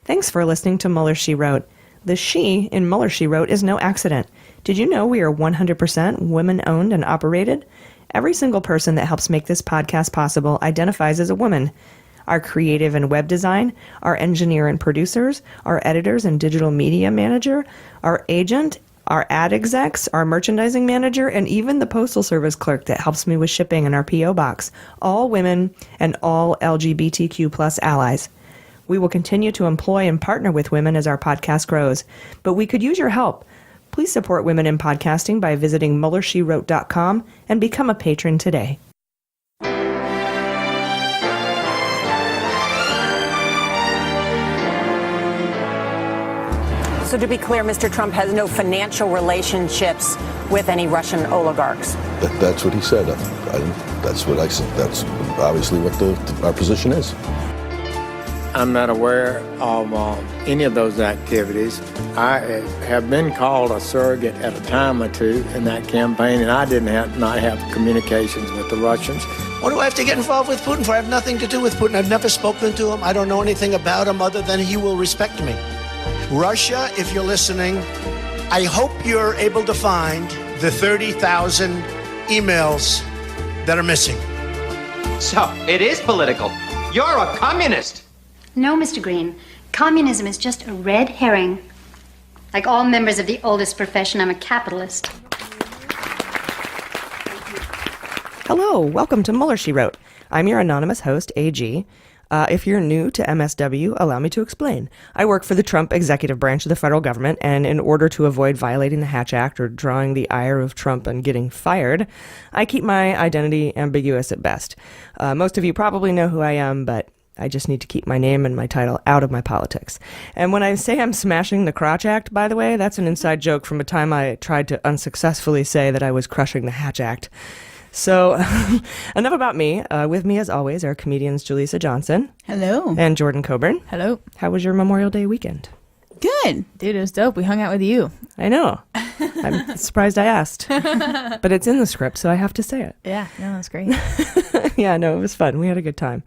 Thanks for listening to Mueller, She Wrote. The she in Mueller, She Wrote is no accident. Did you know we are 100% women-owned and operated? Every single person that helps make this podcast possible identifies as a woman. Our creative and web design, our engineer and producers, our editors and digital media manager, our agent, our ad execs, our merchandising manager, and even the postal service clerk that helps me with shipping in our P.O. box. All women and all LGBTQ plus allies. We will continue to employ and partner with women as our podcast grows, but we could use your help. Please support women in podcasting by visiting MuellerSheWrote.com and become a patron today. So to be clear, Mr. Trump has no financial relationships with any Russian oligarchs. That's what he said. That's what I said. That's obviously what our position is. I'm not aware of any of those activities. I have been called a surrogate at a time or two in that campaign, and I did not have communications with the Russians. What do I have to get involved with Putin for? I have nothing to do with Putin. I've never spoken to him. I don't know anything about him other than he will respect me. Russia, if you're listening, I hope you're able to find the 30,000 emails that are missing. So, it is political. You're a communist. No, Mr. Green. Communism is just a red herring. Like all members of the oldest profession, I'm a capitalist. Hello, welcome to Mueller, She Wrote. I'm your anonymous host, AG. If you're new to MSW, allow me to explain. I work for the Trump executive branch of the federal government, and in order to avoid violating the Hatch Act or drawing the ire of Trump and getting fired, I keep my identity ambiguous at best. Most of you probably know who I am, but I just need to keep my name and my title out of my politics. And when I say I'm smashing the Crotch Act, by the way, that's an inside joke from a time I tried to unsuccessfully say that I was crushing the Hatch Act. So, enough about me. With me, as always, are comedians Jaleesa Johnson. Hello. And Jordan Coburn. Hello. How was your Memorial Day weekend? Good. Dude, it was dope. We hung out with you. I know. I'm surprised I asked. But it's in the script, so I have to say it. Yeah, no, that's great. Yeah, no, it was fun. We had a good time.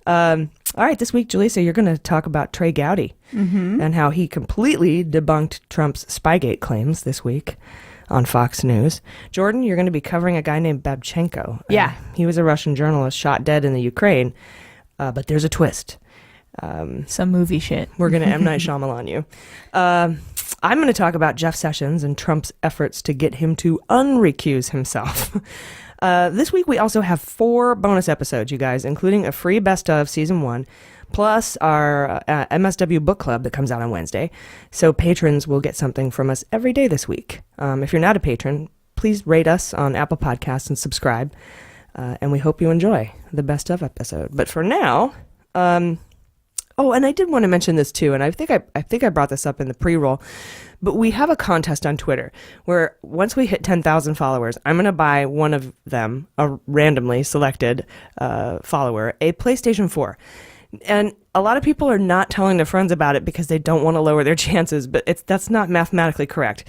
All right, this week, Jaleesa, you're going to talk about Trey Gowdy and how he completely debunked Trump's Spygate claims this week on Fox News. Jordan, you're going to be covering a guy named Babchenko. Yeah. He was a Russian journalist shot dead in the Ukraine, but there's a twist. Some movie shit. We're going to M. Night Shyamalan you. I'm going to talk about Jeff Sessions and Trump's efforts to get him to unrecuse himself. This week, we also have 4 bonus episodes, you guys, including a free best of season 1, plus our MSW book club that comes out on Wednesday. So patrons will get something from us every day this week. If you're not a patron, please rate us on Apple Podcasts and subscribe. And we hope you enjoy the best of episode. But for now, oh, and I did want to mention this too, and I think I brought this up in the pre-roll, but we have a contest on Twitter where once we hit 10,000 followers, I'm going to buy one of them, a randomly selected follower, a PlayStation 4. And a lot of people are not telling their friends about it because they don't want to lower their chances, but that's not mathematically correct.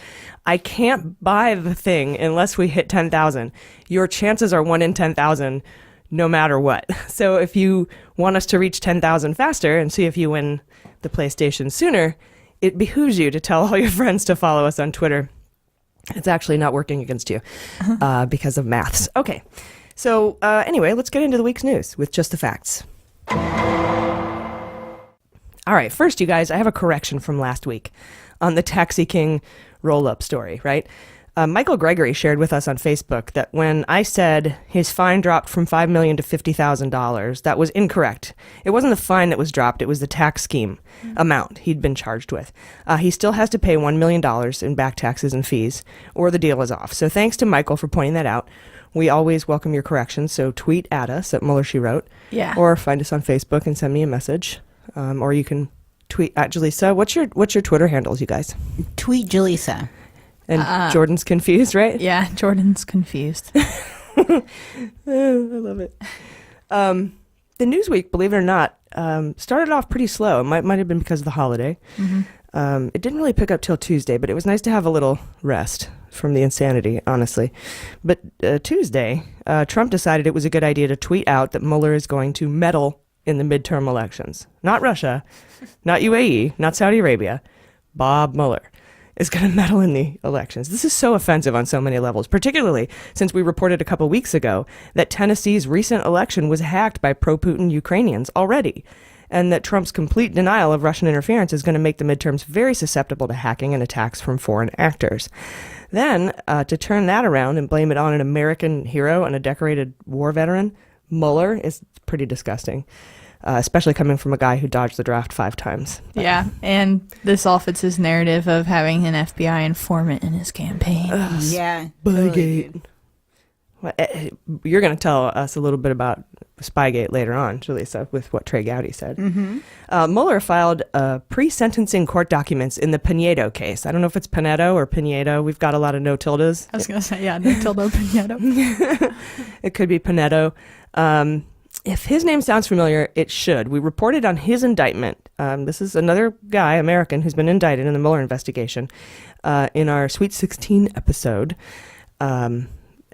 I can't buy the thing unless we hit 10,000. Your chances are 1 in 10,000 no matter what. So if you want us to reach 10,000 faster and see if you win the PlayStation sooner, it behooves you to tell all your friends to follow us on Twitter. It's actually not working against you because of maths. Okay, so anyway, let's get into the week's news with just the facts. All right, first, you guys, I have a correction from last week on the Taxi King roll-up story, right? Michael Gregory shared with us on Facebook that when I said his fine dropped from $5 million to $50,000, that was incorrect. It wasn't the fine that was dropped, it was the tax scheme amount he'd been charged with. He still has to pay $1 million in back taxes and fees, or the deal is off. So thanks to Michael for pointing that out. We always welcome your corrections, so tweet at us at Mueller, She Wrote. Yeah. Or find us on Facebook and send me a message. Or you can tweet at Jaleesa. What's your Twitter handles, you guys? Tweet Jaleesa. And Jordan's confused, right? Yeah, Jordan's confused. I love it. The Newsweek, believe it or not, started off pretty slow. It might have been because of the holiday. Mm-hmm. It didn't really pick up till Tuesday, but it was nice to have a little rest from the insanity, honestly. But Tuesday, Trump decided it was a good idea to tweet out that Mueller is going to meddle in the midterm elections. Not Russia, not UAE, not Saudi Arabia. Bob Mueller is going to meddle in the elections. This is so offensive on so many levels, particularly since we reported a couple weeks ago that Tennessee's recent election was hacked by pro-Putin Ukrainians already, and that Trump's complete denial of Russian interference is going to make the midterms very susceptible to hacking and attacks from foreign actors. Then, to turn that around and blame it on an American hero and a decorated war veteran, Mueller, is pretty disgusting. Especially coming from a guy who dodged the draft 5 times. But. Yeah, and this all fits his narrative of having an FBI informant in his campaign. Yeah. Spygate. Well, you're going to tell us a little bit about Spygate later on, Julissa, with what Trey Gowdy said. Mm-hmm. Mueller filed pre-sentencing court documents in the Pinedo case. I don't know if it's Pinedo or Pinedo. We've got a lot of no tildes. I was going to say, yeah, no tilde Pinedo. It could be Pinedo. If his name sounds familiar, it should. We reported on his indictment. This is another guy, American, who's been indicted in the Mueller investigation in our Sweet 16 episode. And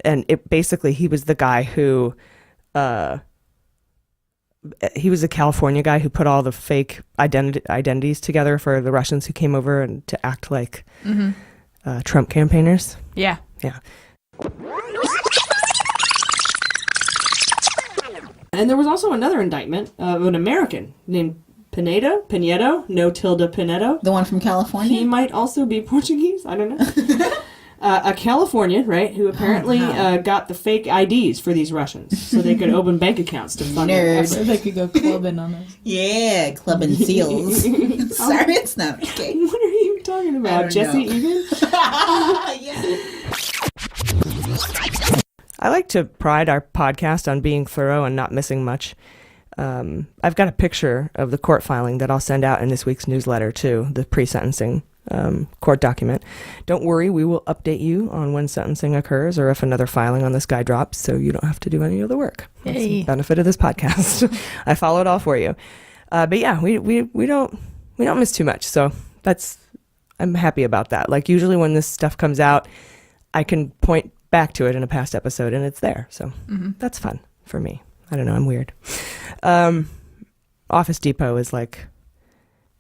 it basically, he was the guy who, he was a California guy who put all the fake identities together for the Russians who came over and to act like Trump campaigners. Yeah. Yeah. And there was also another indictment of an American named Pinedo, no tilde Pinedo. The one from California? He might also be Portuguese. I don't know. A Californian, right, who apparently got the fake IDs for these Russians so they could open bank accounts to fund their So they could go clubbing on us. Yeah, clubbing seals. Sorry, it's not okay. What are you talking about? Jesse Egan? Yeah. I like to pride our podcast on being thorough and not missing much. I've got a picture of the court filing that I'll send out in this week's newsletter, too, the pre-sentencing court document. Don't worry, we will update you on when sentencing occurs or if another filing on this guy drops, so you don't have to do any of the work. That's the benefit of this podcast. I follow it all for you. But yeah, we don't miss too much, so I'm happy about that. Like, usually when this stuff comes out, I can point back to it in a past episode and it's there, so that's fun for me. I don't know, I'm weird. Office Depot is like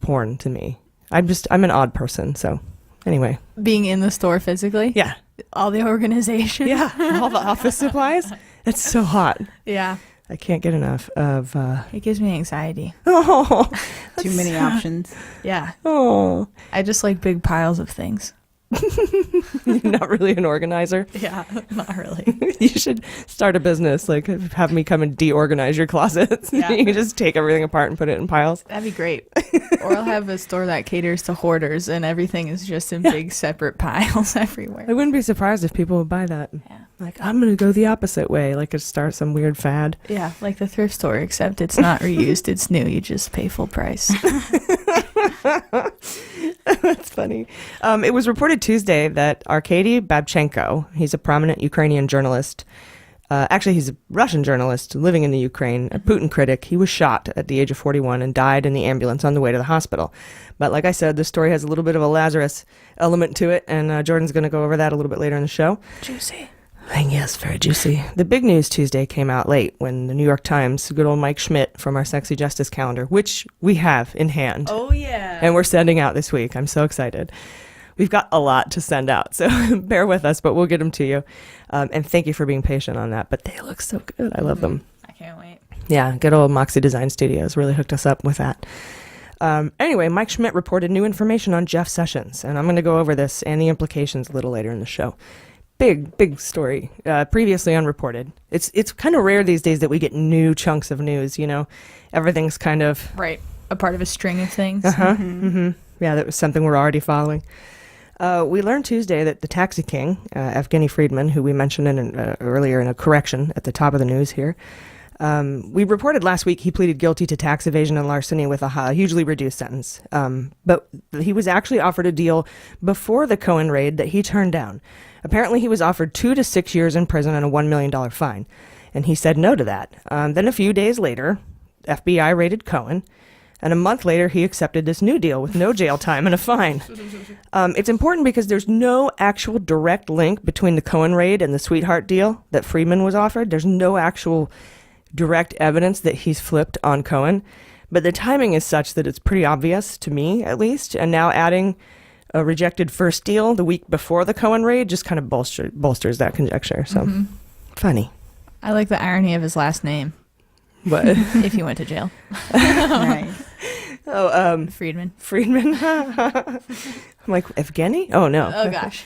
porn to me. I'm an odd person, so anyway. Being in the store physically? Yeah. All the organization? Yeah, all the office supplies. It's so hot. Yeah. I can't get enough of... It gives me anxiety. Oh, Too many options. Yeah. Oh. I just like big piles of things. You're not really an organizer. Yeah, not really. You should start a business, like have me come and de-organize your closets. Yeah. You can just take everything apart and put it in piles. That'd be great. Or I'll have a store that caters to hoarders and everything is just in big separate piles everywhere. I wouldn't be surprised if people would buy that. Yeah. Like, I'm going to go the opposite way. Like, start some weird fad. Yeah, like the thrift store, except it's not reused, it's new. You just pay full price. That's funny. It was reported Tuesday that Arkady Babchenko, he's a prominent Ukrainian journalist. Actually, he's a Russian journalist living in the Ukraine, a Putin critic. He was shot at the age of 41 and died in the ambulance on the way to the hospital. But like I said, the story has a little bit of a Lazarus element to it, and Jordan's going to go over that a little bit later in the show. Juicy. Yes, very juicy. The big news Tuesday came out late when the New York Times, good old Mike Schmidt from our Sexy Justice calendar, which we have in hand. Oh, yeah. And we're sending out this week. I'm so excited. We've got a lot to send out, so bear with us, but we'll get them to you. And thank you for being patient on that. But they look so good. I love them. I can't wait. Yeah, good old Moxie Design Studios really hooked us up with that. Anyway, Mike Schmidt reported new information on Jeff Sessions, and I'm going to go over this and the implications a little later in the show. Big story, previously unreported. It's kind of rare these days that we get new chunks of news, you know. Everything's kind of... Right. A part of a string of things. Uh-huh. Mm-hmm. Yeah, that was something we're already following. We learned Tuesday that the taxi king, Evgeny Friedman, who we mentioned earlier in a correction at the top of the news here, we reported last week he pleaded guilty to tax evasion and larceny with a hugely reduced sentence. But he was actually offered a deal before the Cohen raid that he turned down. Apparently, he was offered 2 to 6 years in prison and a $1 million fine, and he said no to that. Then a few days later, FBI raided Cohen, and a month later, he accepted this new deal with no jail time and a fine. It's important because there's no actual direct link between the Cohen raid and the sweetheart deal that Friedman was offered. There's no actual direct evidence that he's flipped on Cohen, but the timing is such that it's pretty obvious, to me at least, and now adding a rejected first deal the week before the Cohen raid just kind of bolsters that conjecture. So, funny. I like the irony of his last name. What? If he went to jail. Right. Oh, Friedman. I'm like, Evgeny? Oh, no. Oh, gosh.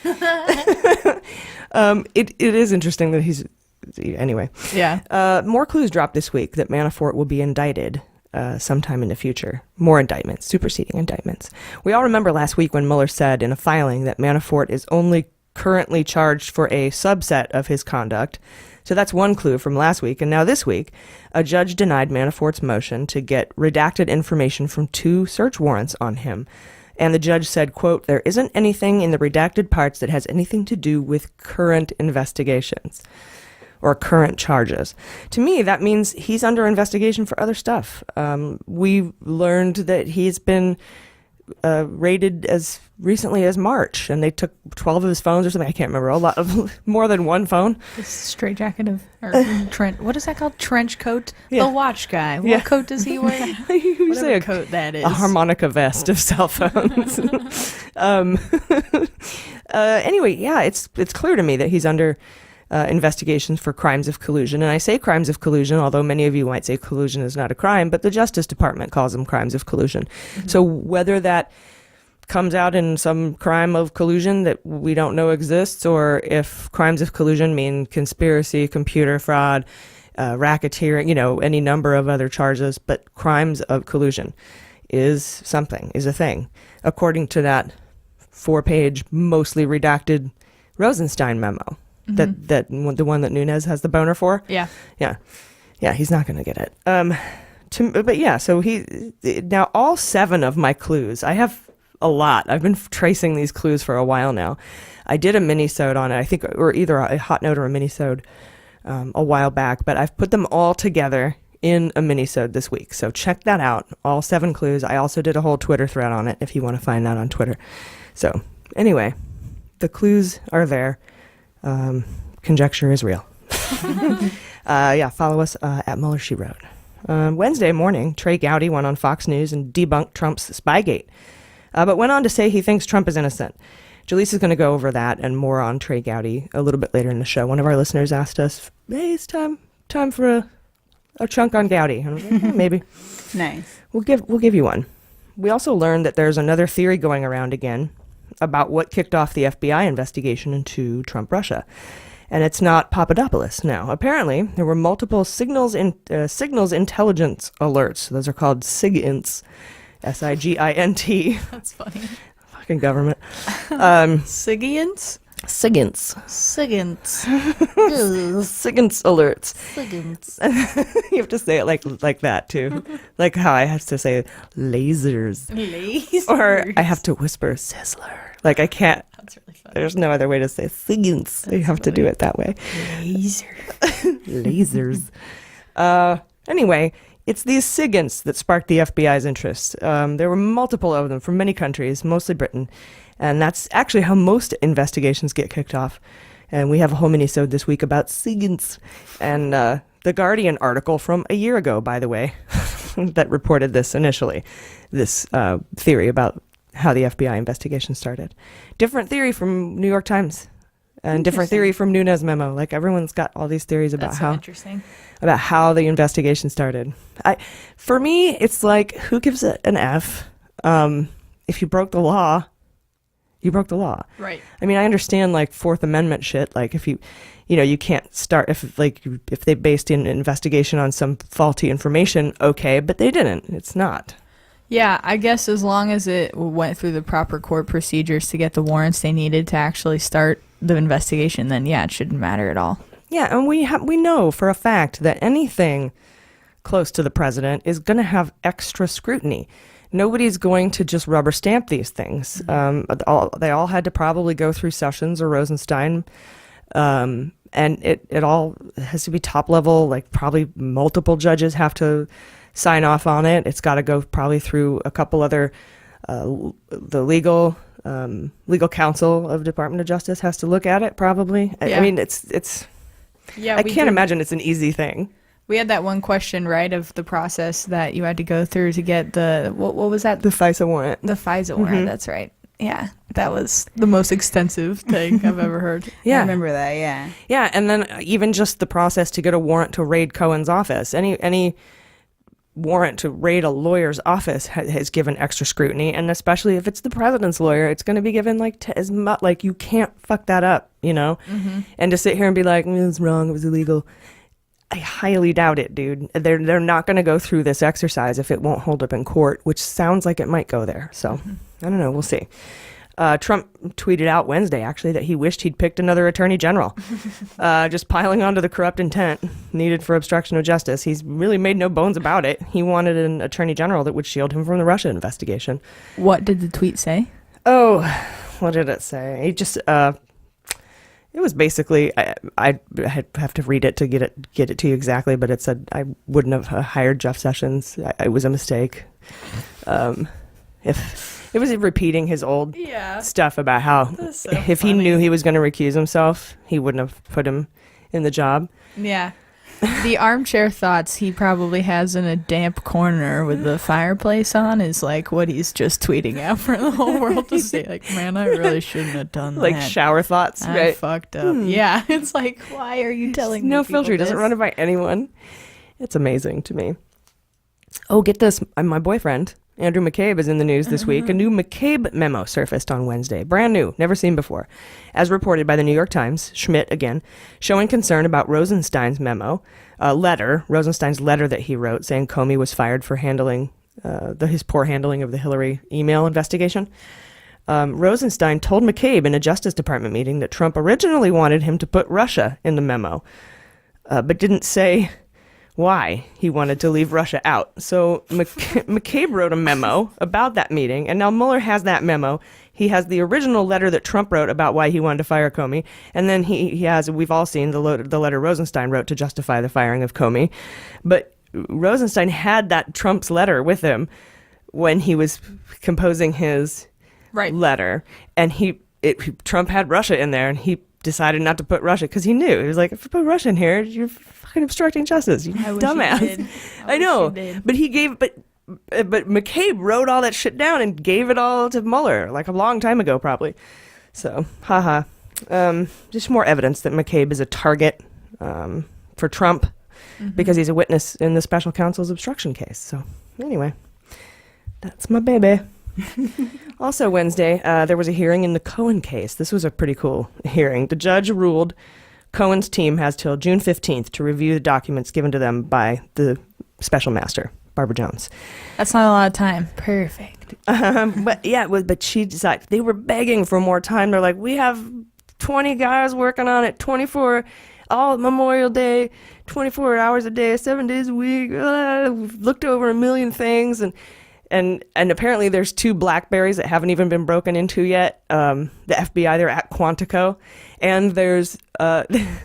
It is interesting that he's... Anyway. Yeah. More clues dropped this week that Manafort will be indicted sometime in the future. More indictments, superseding indictments. We all remember last week when Mueller said in a filing that Manafort is only currently charged for a subset of his conduct. So that's one clue from last week. And now this week, a judge denied Manafort's motion to get redacted information from 2 search warrants on him. And the judge said, quote, "There isn't anything in the redacted parts that has anything to do with current investigations or current charges." To me, that means he's under investigation for other stuff. We learned that he's been raided as recently as March, and they took 12 of his phones or something. I can't remember. A lot of more than one phone. The straight jacket of trench. What is that called? Trench coat. Yeah. The watch guy. Yeah. What coat does he wear? You say Whatever coat that is. A harmonica vest of cell phones. Anyway, yeah, it's clear to me that he's under investigations for crimes of collusion. And I say crimes of collusion, although many of you might say collusion is not a crime, but the Justice Department calls them crimes of collusion. So whether that comes out in some crime of collusion that we don't know exists, or if crimes of collusion mean conspiracy, computer fraud, racketeering, any number of other charges, but crimes of collusion is a thing, according to that 4-page, mostly redacted Rosenstein memo. That the one that Nunes has the boner for. Yeah. He's not going to get it. But yeah, so now all 7 of my clues. I have a lot. I've been tracing these clues for a while now. I did a mini-sode on it, I think, or either a hot note or a mini-sode a while back. But I've put them all together in a mini-sode this week. So check that out. All 7 clues. I also did a whole Twitter thread on it if you want to find that on Twitter. So anyway, the clues are there. Conjecture is real. Follow us at Mueller, She Wrote. Wednesday morning, Trey Gowdy went on Fox News and debunked Trump's Spygate, but went on to say he thinks Trump is innocent. Jaleesa is going to go over that and more on Trey Gowdy a little bit later in the show. One of our listeners asked us, "Hey, it's time for a chunk on Gowdy." And I was like, maybe. Nice. We'll give you one. We also learned that there's another theory going around again about what kicked off the FBI investigation into Trump Russia. And it's not Papadopoulos now. Apparently, there were multiple signals intelligence alerts. Those are called SIGINTs. SIGINT. That's funny. Fucking government. Sigians? SIGINTs. Sigins. SIGINTs alerts. Sigins. You have to say it like that, too. Like how I have to say lasers. Lasers. Or I have to whisper Sizzler. Like I can't. That's really funny. There's no other way to say SIGINTs. You have to do it that way. Lasers. Anyway, it's these SIGINTs that sparked the FBI's interest. There were multiple of them from many countries, mostly Britain. And that's actually how most investigations get kicked off. And we have a whole mini-sode this week about SIGINTs. And the Guardian article from a year ago, by the way, that reported this initially, this theory about how the FBI investigation started. Different theory from New York Times. And different theory from Nunes memo. Like everyone's got all these theories about how the investigation started. For me, it's like, who gives it an F? If you broke the law, you broke the law. Right. I mean, I understand like Fourth Amendment shit. Like if you can't start if they based an investigation on some faulty information, okay, but they didn't. It's not. Yeah, I guess as long as it went through the proper court procedures to get the warrants they needed to actually start the investigation, then yeah, it shouldn't matter at all. Yeah, and we know for a fact that anything close to the president is going to have extra scrutiny. Nobody's going to just rubber stamp these things. They all had to probably go through Sessions or Rosenstein, and it all has to be top level. Like probably multiple judges have to sign off on it. It's got to go probably through a couple other the legal counsel of Department of Justice has to look at it probably. Yeah. I mean, it's. Yeah, I can't imagine it's an easy thing. We had that one question, right, of the process that you had to go through to get the, what was that? The FISA warrant. The FISA warrant, that's right. Yeah, that was the most extensive thing I've ever heard. Yeah. I remember that, yeah. Yeah, and then even just the process to get a warrant to raid Cohen's office. Any warrant to raid a lawyer's office has given extra scrutiny, and especially if it's the president's lawyer, it's going to be given as much, you can't fuck that up, And to sit here and be like, it's wrong, it was illegal. I highly doubt it, dude. They're not going to go through this exercise if it won't hold up in court, which sounds like it might go there. So, I don't know. We'll see. Trump tweeted out Wednesday, actually, that he wished he'd picked another attorney general, just piling onto the corrupt intent needed for obstruction of justice. He's really made no bones about it. He wanted an attorney general that would shield him from the Russia investigation. What did the tweet say? Oh, what did it say? He just... it was basically, I have to read it to get it to you exactly, but it said I wouldn't have hired Jeff Sessions. It was a mistake. If it was repeating his old stuff about how if he knew he was going to recuse himself, he wouldn't have put him in the job. Yeah. The armchair thoughts he probably has in a damp corner with the fireplace on is what he's just tweeting out for the whole world to see. Man, I really shouldn't have done that. Shower thoughts, I right? fucked up. Yeah, it's why are you telling me? No filter. He doesn't run it by anyone. It's amazing to me. Oh, get this. My boyfriend, Andrew McCabe, is in the news this week. A new McCabe memo surfaced on Wednesday. Brand new, never seen before. As reported by the New York Times, Schmidt, again, showing concern about Rosenstein's memo, Rosenstein's letter that he wrote saying Comey was fired for handling his poor handling of the Hillary email investigation. Rosenstein told McCabe in a Justice Department meeting that Trump originally wanted him to put Russia in the memo, but didn't say why he wanted to leave Russia out. So McCabe wrote a memo about that meeting, and now Mueller has that memo. He has the original letter that Trump wrote about why he wanted to fire Comey, and then he has, we've all seen the letter Rosenstein wrote to justify the firing of Comey. But Rosenstein had that Trump's letter with him when he was composing his letter, and Trump had Russia in there, and he decided not to put Russia because he knew. He was like, if you put Russia in here, you're fucking obstructing justice, you dumbass. I know, but but McCabe wrote all that shit down and gave it all to Mueller a long time ago, probably. So, haha. Just more evidence that McCabe is a target for Trump because he's a witness in the special counsel's obstruction case. So, anyway, that's my baby. Also Wednesday, there was a hearing in the Cohen case. This was a pretty cool hearing. The judge ruled Cohen's team has till June 15th to review the documents given to them by the special master, Barbara Jones. That's not a lot of time. Perfect. But she decided, they were begging for more time. They're like, we have 20 guys working on it, 24, all Memorial Day, 24 hours a day, 7 days a week. We've looked over a million things, and apparently there's 2 BlackBerries that haven't even been broken into yet. The FBI, they're at Quantico. And there's,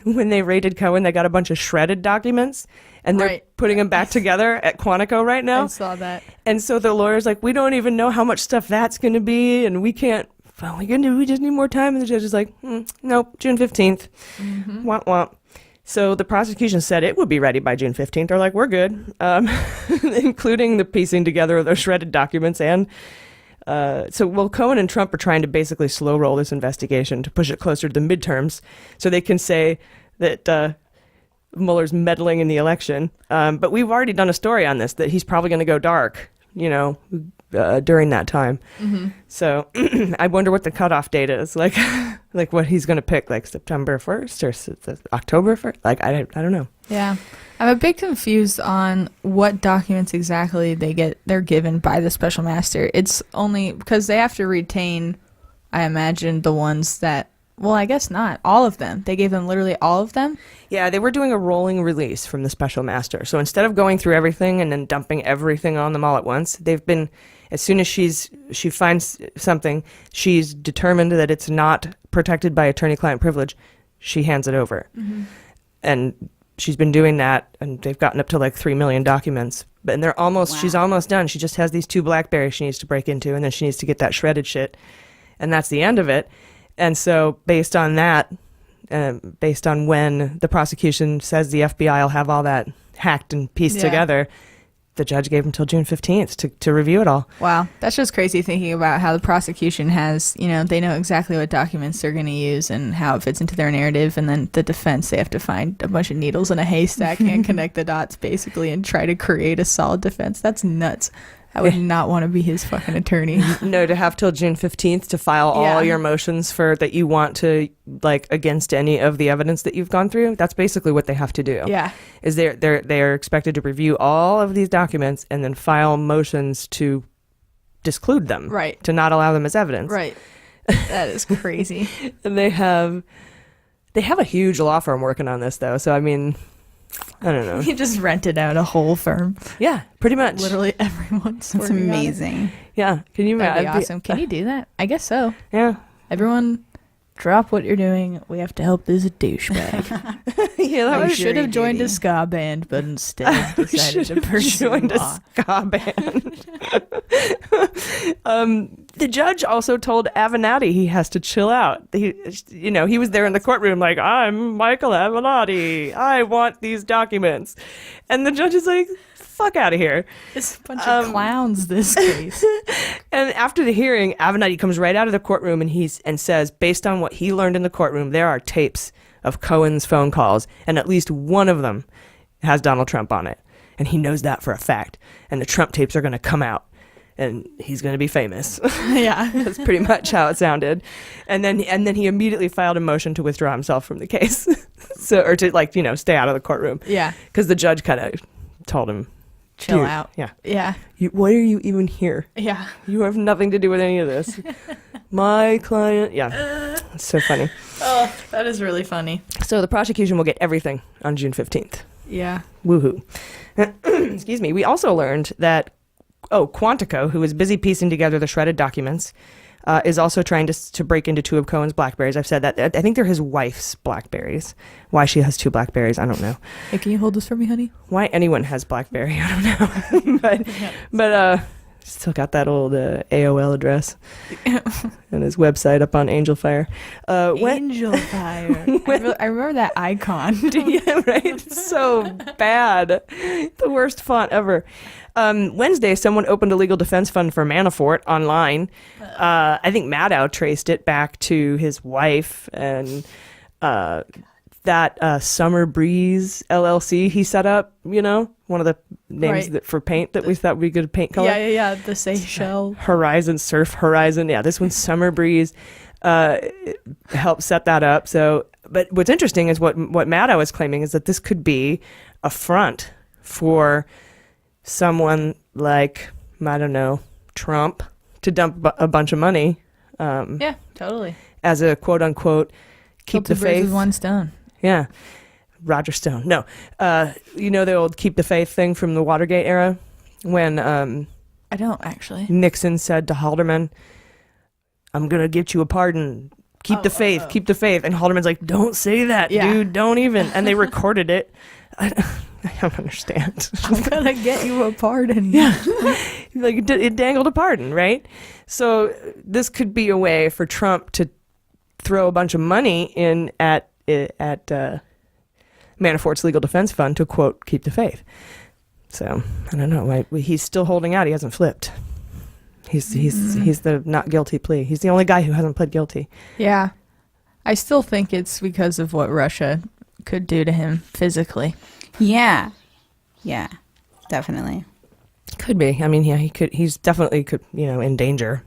when they raided Cohen, they got a bunch of shredded documents. And they're putting them back together at Quantico right now. I saw that. And so the lawyer's like, we don't even know how much stuff that's going to be. And we can't, we just need more time. And the judge is like, nope, June 15th. Womp womp. So the prosecution said it would be ready by June 15th. They're like, we're good, including the piecing together of those shredded documents. And Cohen and Trump are trying to basically slow roll this investigation to push it closer to the midterms so they can say that Mueller's meddling in the election. But we've already done a story on this, that he's probably going to go dark, during that time. So I wonder what the cutoff date is, like what he's going to pick, like September 1st or October 1st. I don't know. Yeah. I'm a bit confused on what documents exactly they're given by the special master. It's only because they have to retain, I imagine, the ones that, well, I guess not. All of them. They gave them literally all of them? Yeah, they were doing a rolling release from the special master. So instead of going through everything and then dumping everything on them all at once, they've been, as soon as she finds something, she's determined that it's not protected by attorney-client privilege, she hands it over. And she's been doing that, and they've gotten up to like 3 million documents. And they're almost, she's almost done. She just has these 2 BlackBerries she needs to break into, and then she needs to get that shredded shit. And that's the end of it. And so based on that, based on when the prosecution says the FBI will have all that hacked and pieced together. The judge gave him till June 15th to review it all. Wow. That's just crazy thinking about how the prosecution has, they know exactly what documents they're going to use and how it fits into their narrative. And then the defense, they have to find a bunch of needles in a haystack and connect the dots basically and try to create a solid defense. That's nuts. I would not want to be his fucking attorney. No, to have till June 15th to file all your motions that you want to, against any of the evidence that you've gone through. That's basically what they have to do. Yeah. Is they're expected to review all of these documents and then file motions to disclude them. Right. To not allow them as evidence. Right. That is crazy. And they have a huge law firm working on this, though. So, I mean, I don't know. He just rented out a whole firm. Yeah, pretty much. Literally everyone's That's working on it. amazing. Yeah. Can you That'd imagine? be awesome. Can you do that? I guess so. Yeah. Everyone, drop what you're doing. We have to help this douchebag. Yeah, We should have joined a ska band, but instead decided to pursue joined a law. ska band. The judge also told Avenatti he has to chill out. He was there in the courtroom like, I'm Michael Avenatti. I want these documents. And the judge is like, fuck out of here. It's a bunch of clowns, this case. And after the hearing, Avenatti comes right out of the courtroom and says, based on what he learned in the courtroom, there are tapes of Cohen's phone calls, and at least one of them has Donald Trump on it. And he knows that for a fact. And the Trump tapes are going to come out. And he's going to be famous. Yeah. That's pretty much how it sounded. And then he immediately filed a motion to withdraw himself from the case. Or to stay out of the courtroom. Yeah. Because the judge kind of told him, Chill out. Yeah. Yeah. Why are you even here? Yeah. You have nothing to do with any of this. My client. Yeah. It's so funny. Oh, that is really funny. So the prosecution will get everything on June 15th. Yeah. Woohoo. Excuse me. We also learned that Quantico, who is busy piecing together the shredded documents, is also trying to break into two of Cohen's BlackBerries. I've said that. I think they're his wife's BlackBerries. Why she has two BlackBerries, I don't know. Hey, can you hold this for me, honey? Why anyone has BlackBerry, I don't know. but still got that old AOL address and his website up on Angel Fire. Angel Fire. I remember that icon. Yeah, right? It's so bad. The worst font ever. Wednesday, someone opened a legal defense fund for Manafort online. I think Maddow traced it back to his wife and that Summer Breeze LLC he set up, one of the names for paint that we thought would be good paint color. Yeah. The Seychelles. Horizon, Surf Horizon. Yeah, this one's Summer Breeze. Helped set that up. So, but what's interesting is what Maddow is claiming is that this could be a front for someone like, I don't know, Trump to dump a bunch of money. Yeah, totally. As a quote unquote, keep the faith. With one stone. Yeah. Roger Stone. No. The old keep the faith thing from the Watergate era when I don't actually. Nixon said to Haldeman, I'm going to get you a pardon. Keep the faith. Keep the faith. And Haldeman's like, don't say that, dude. Don't even. And they recorded it. I don't understand. I'm going to get you a pardon. Yeah. It dangled a pardon, right? So this could be a way for Trump to throw a bunch of money in at Manafort's legal defense fund to, quote, keep the faith. So, I don't know. He's still holding out. He hasn't flipped. He's the not guilty plea. He's the only guy who hasn't pled guilty. Yeah. I still think it's because of what Russia could do to him physically. Yeah. Yeah. Definitely. Could be. I mean, yeah, he's definitely in danger.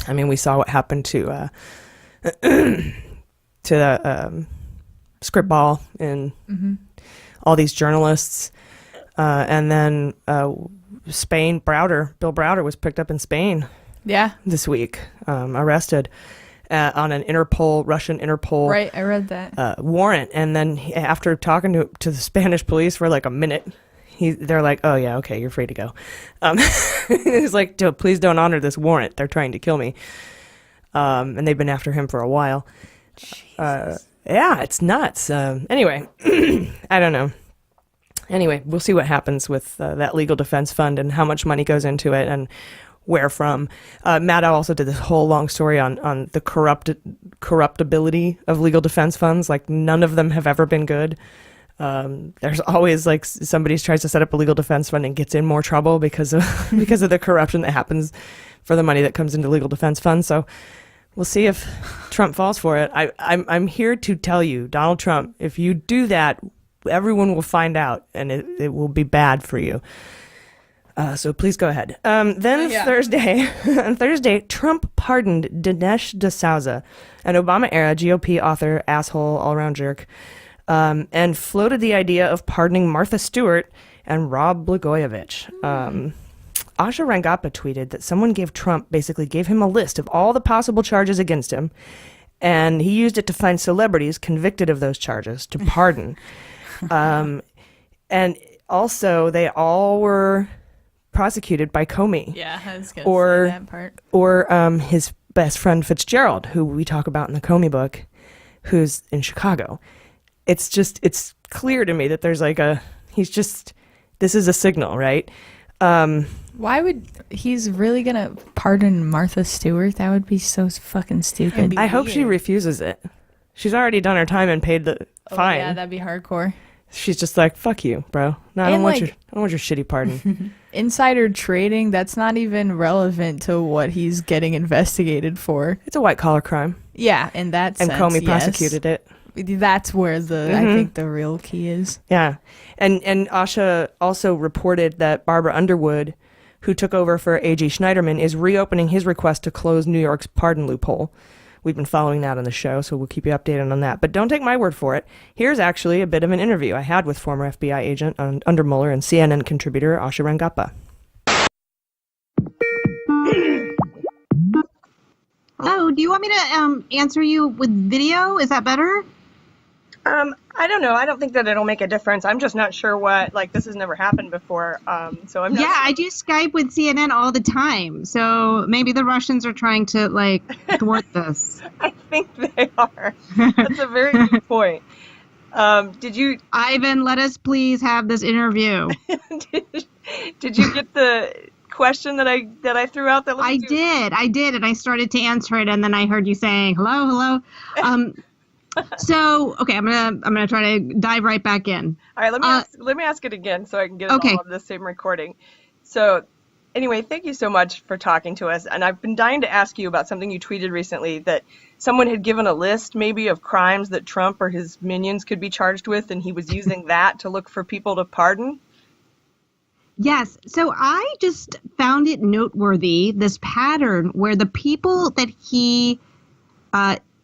I mean, we saw what happened to the Skripal and all these journalists. And then Spain, Bill Browder was picked up in Spain. Yeah. This week, arrested on an Russian Interpol. Right, I read that. Warrant. And then after talking to the Spanish police for like a minute, they're like, oh yeah, okay, you're free to go. He's like, please don't honor this warrant. They're trying to kill me. And they've been after him for a while. Yeah, it's nuts. Anyway, I don't know. Anyway, we'll see what happens with that legal defense fund and how much money goes into it and where from. Maddow also did this whole long story on the corruptibility of legal defense funds. Like, none of them have ever been good. There's always like somebody tries to set up a legal defense fund and gets in more trouble because of the corruption that happens for the money that comes into legal defense funds. So we'll see if Trump falls for it. I'm here to tell you, Donald Trump, if you do that, everyone will find out, and it will be bad for you. So please go ahead. On Thursday, Trump pardoned Dinesh D'Souza, an Obama-era GOP author, asshole, all-around jerk, and floated the idea of pardoning Martha Stewart and Rod Blagojevich. Asha Rangappa tweeted that someone basically gave him a list of all the possible charges against him, and he used it to find celebrities convicted of those charges to pardon. And also, they all were prosecuted by Comey. Yeah, I was going to say that part. Or his best friend Fitzgerald, who we talk about in the Comey book, who's in Chicago. It's clear to me that there's like this is a signal, right? Why would he's really going to pardon Martha Stewart? That would be so fucking stupid. I hope she refuses it. She's already done her time and paid the fine. Yeah, that'd be hardcore. She's just like, fuck you, bro. No, I don't want your shitty pardon. Insider trading, that's not even relevant to what he's getting investigated for. It's a white collar crime. Yeah, in that sense. And Comey prosecuted it. That's where I think the real key is. Yeah. And Asha also reported that Barbara Underwood, who took over for A.G. Schneiderman, is reopening his request to close New York's pardon loophole. We've been following that on the show, so we'll keep you updated on that. But don't take my word for it. Here's actually a bit of an interview I had with former FBI agent under Mueller and CNN contributor Asha Rangappa. Oh, do you want me to answer you with video? Is that better? I don't know. I don't think that it'll make a difference. I'm just not sure this has never happened before. So I'm not. Yeah, I do Skype with CNN all the time. So maybe the Russians are trying to thwart this. I think they are. That's a very good point. Did you, Ivan? Let us please have this interview. did you get the question that I threw out? I did, and I started to answer it, and then I heard you saying hello. So, okay, I'm gonna try to dive right back in. All right, let me ask it again so I can get it all on the same recording. So, anyway, thank you so much for talking to us. And I've been dying to ask you about something you tweeted recently, that someone had given a list maybe of crimes that Trump or his minions could be charged with, and he was using that to look for people to pardon. Yes. So I just found it noteworthy, this pattern where the people that he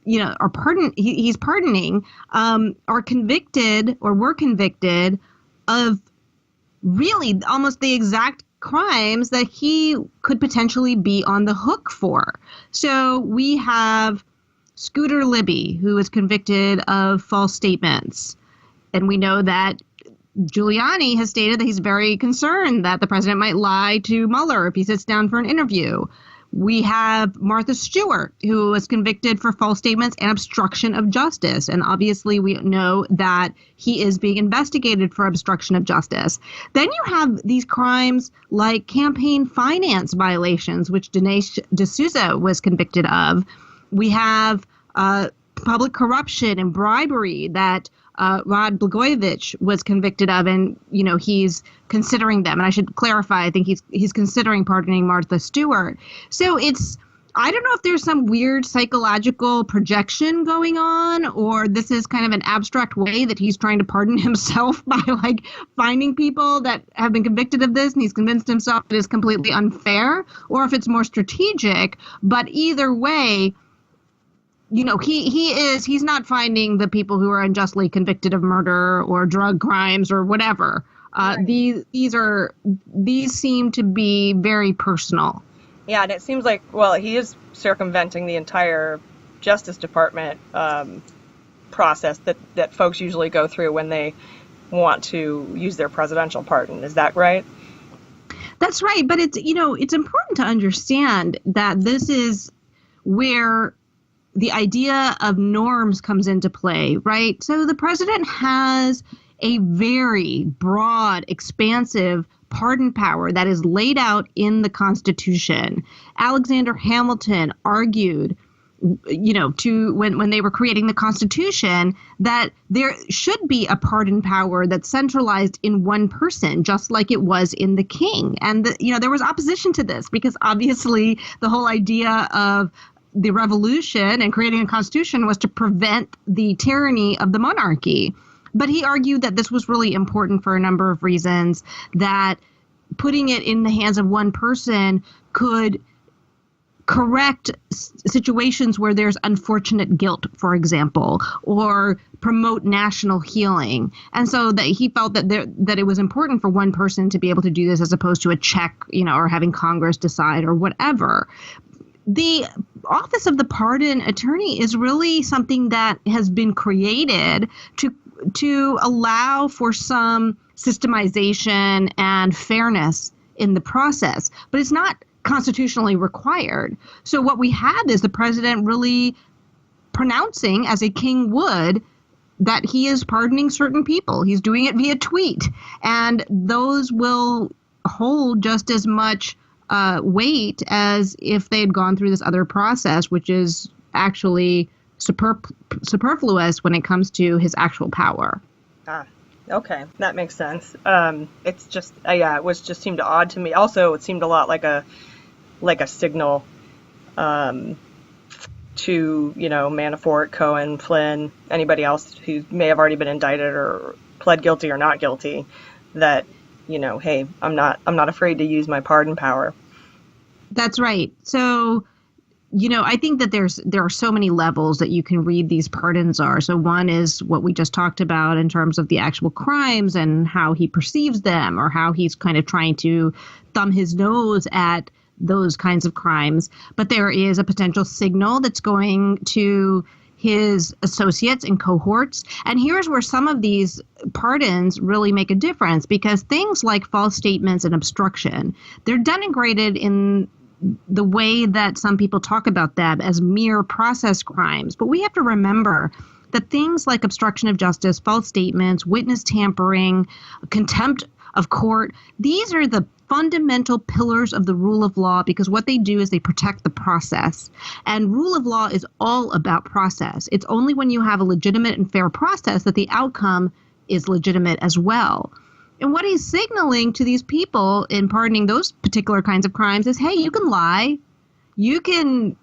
he's pardoning, are convicted or were convicted of really almost the exact crimes that he could potentially be on the hook for. So we have Scooter Libby, who was convicted of false statements. And we know that Giuliani has stated that he's very concerned that the president might lie to Mueller if he sits down for an interview. We have Martha Stewart, who was convicted for false statements and obstruction of justice. And obviously, we know that he is being investigated for obstruction of justice. Then you have these crimes like campaign finance violations, which Dinesh D'Souza was convicted of. We have public corruption and bribery that Rod Blagojevich was convicted of, and he's considering them. And I should clarify, I think he's considering pardoning Martha Stewart. So I don't know if there's some weird psychological projection going on, or this is kind of an abstract way that he's trying to pardon himself by finding people that have been convicted of this, and he's convinced himself it is completely unfair, or if it's more strategic. But either way, he's not finding the people who are unjustly convicted of murder or drug crimes or whatever. Right. These seem to be very personal. Yeah, and it seems like, he is circumventing the entire Justice Department process that folks usually go through when they want to use their presidential pardon. Is that right? That's right. But it's important to understand that this is where the idea of norms comes into play, right? So the president has a very broad, expansive pardon power that is laid out in the Constitution. Alexander Hamilton argued, when they were creating the Constitution, that there should be a pardon power that's centralized in one person, just like it was in the king. And there was opposition to this because obviously the whole idea of the revolution and creating a constitution was to prevent the tyranny of the monarchy. But he argued that this was really important for a number of reasons, that putting it in the hands of one person could correct situations where there's unfortunate guilt, for example, or promote national healing. And so that he felt that it was important for one person to be able to do this as opposed to a check, or having Congress decide or whatever. The office of the pardon attorney is really something that has been created to allow for some systemization and fairness in the process, but it's not constitutionally required. So what we had is the president really pronouncing, as a king would, that he is pardoning certain people. He's doing it via tweet, and those will hold just as much weight as if they had gone through this other process, which is actually superfluous when it comes to his actual power. Okay, that makes sense. It's just, it was just seemed odd to me. Also, it seemed a lot like a signal to, Manafort, Cohen, Flynn, anybody else who may have already been indicted or pled guilty or not guilty, that, hey, I'm not afraid to use my pardon power. That's right. So, I think that there are so many levels that you can read these pardons are. So one is what we just talked about in terms of the actual crimes and how he perceives them, or how he's kind of trying to thumb his nose at those kinds of crimes. But there is a potential signal that's going to his associates and cohorts. And here's where some of these pardons really make a difference, because things like false statements and obstruction, they're denigrated in the way that some people talk about them as mere process crimes. But we have to remember that things like obstruction of justice, false statements, witness tampering, contempt of court, these are the fundamental pillars of the rule of law, because what they do is they protect the process. And rule of law is all about process. It's only when you have a legitimate and fair process that the outcome is legitimate as well. And what he's signaling to these people in pardoning those particular kinds of crimes is, hey, you can lie. You can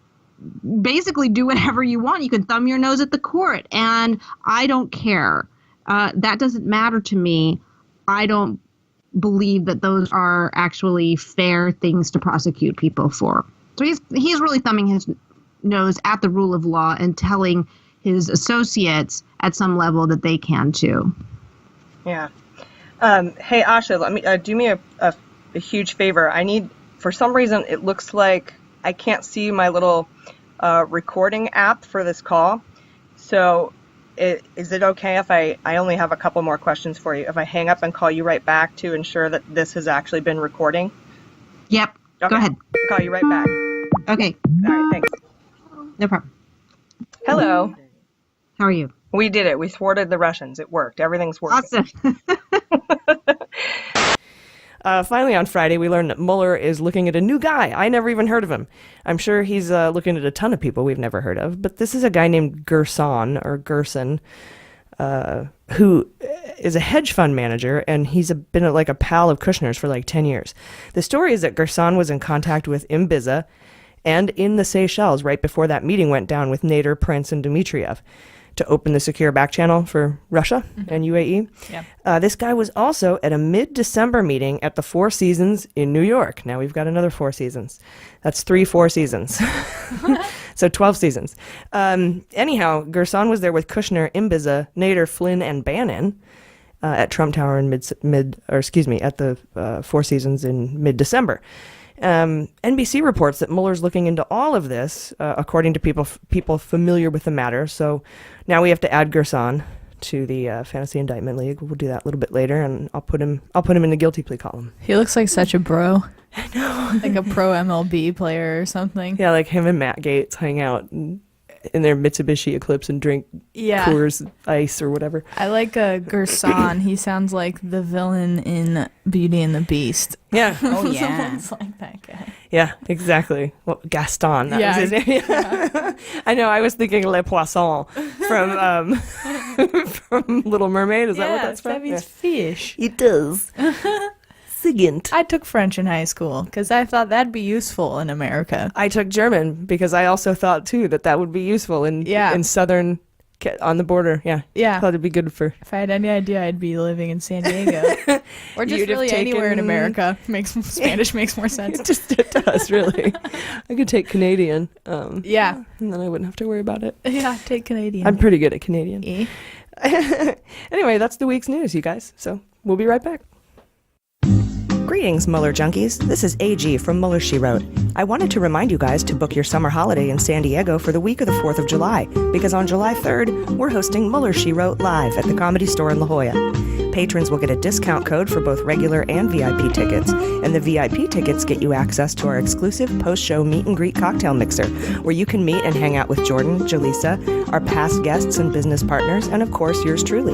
basically do whatever you want. You can thumb your nose at the court, and I don't care. That doesn't matter to me. I don't believe that those are actually fair things to prosecute people for. So he's really thumbing his nose at the rule of law and telling his associates at some level that they can too. Yeah. Hey, Asha, let me do me a huge favor. I need, for some reason, it looks like I can't see my little recording app for this call. So is it okay if I only have a couple more questions for you, if I hang up and call you right back to ensure that this has actually been recording? Yep. Okay. Go ahead. I'll call you right back. Okay. All right, thanks. No problem. Hello. How are you? We did it. We thwarted the Russians. It worked. Everything's working. Awesome. Finally, on Friday, we learned that Mueller is looking at a new guy. I never even heard of him. I'm sure he's looking at a ton of people we've never heard of. But this is a guy named Gerson, who is a hedge fund manager, and he's been a pal of Kushner's for 10 years. The story is that Gerson was in contact with Ibiza and in the Seychelles right before that meeting went down with Nader, Prince, and Dmitriev to open the secure back channel for Russia and UAE. Yeah. This guy was also at a mid-December meeting at the Four Seasons in New York. Now we've got another Four Seasons. That's 3 Four Seasons. So 12 seasons. Anyhow, Gerson was there with Kushner, Ibiza, Nader, Flynn, and Bannon at Trump Tower in at the Four Seasons in mid-December. NBC reports that Mueller's looking into all of this, according to people familiar with the matter. So now we have to add Gerson to the Fantasy Indictment League. We'll do that a little bit later, and I'll put him in the guilty plea column. He looks like such a bro. I know, like a pro MLB player or something. Yeah, like him and Matt Gaetz hang out. in their Mitsubishi Eclipse and drink Coors Ice or whatever. I like Gerson. He sounds like the villain in Beauty and the Beast. Yeah. Oh, yeah. Someone's like that guy. Yeah, exactly. Well, Gaston. That was his name. Yeah. I know. I was thinking Le Poisson from from Little Mermaid. Is that what that's from? That means fish. It does. Sigint. I took French in high school because I thought that'd be useful in America. I took German because I also thought too that would be useful in southern on the border. Yeah. Yeah. I thought it'd be good for. If I had any idea, I'd be living in San Diego or just really anywhere in America. Spanish makes more sense. It does really. I could take Canadian. Yeah. And then I wouldn't have to worry about it. Yeah, take Canadian. I'm pretty good at Canadian. Anyway, that's the week's news, you guys. So we'll be right back. Greetings, Mueller junkies. This is AG from Mueller, She Wrote. I wanted to remind you guys to book your summer holiday in San Diego for the week of the 4th of July, because on July 3rd, we're hosting Mueller, She Wrote live at the Comedy Store in La Jolla. Patrons will get a discount code for both regular and VIP tickets, and the VIP tickets get you access to our exclusive post-show meet and greet cocktail mixer, where you can meet and hang out with Jordan, Jaleesa, our past guests and business partners, and of course, yours truly.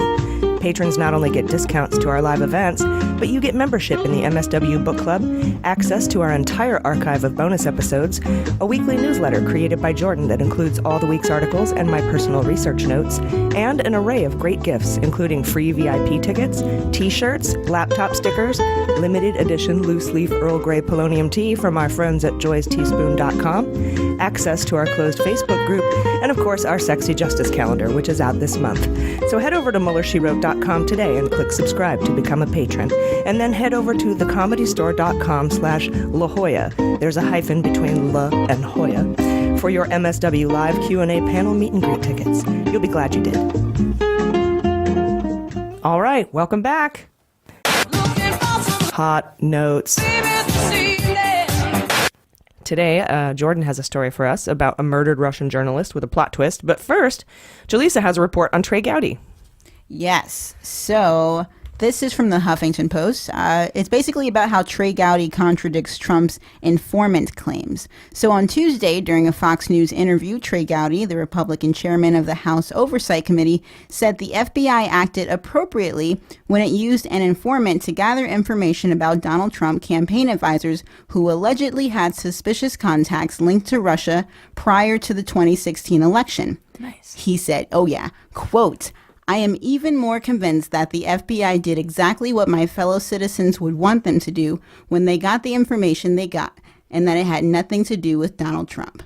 Patrons not only get discounts to our live events, but you get membership in the MSW Book Club, access to our entire archive of bonus episodes, a weekly newsletter created by Jordan that includes all the week's articles and my personal research notes, and an array of great gifts, including free VIP tickets, t-shirts, laptop stickers, limited edition loose-leaf Earl Grey polonium tea from our friends at joysteaspoon.com, access to our closed Facebook group, and of course our Sexy Justice calendar, which is out this month. So head over to MuellerSheWrote.com today and click subscribe to become a patron. And then head over to thecomedystore.com/La Jolla. There's a hyphen between La and Hoya for your MSW Live Q&A panel meet and greet tickets. You'll be glad you did. All right, welcome back. Hot notes. Today, Jordan has a story for us about a murdered Russian journalist with a plot twist. But first, Jaleesa has a report on Trey Gowdy. Yes. So this is from the Huffington Post. It's basically about how Trey Gowdy contradicts Trump's informant claims. So on Tuesday, during a Fox News interview, Trey Gowdy, the Republican chairman of the House Oversight Committee, said the FBI acted appropriately when it used an informant to gather information about Donald Trump campaign advisors who allegedly had suspicious contacts linked to Russia prior to the 2016 election. Nice. He said, quote, I am even more convinced that the FBI did exactly what my fellow citizens would want them to do when they got the information they got, and that it had nothing to do with Donald Trump.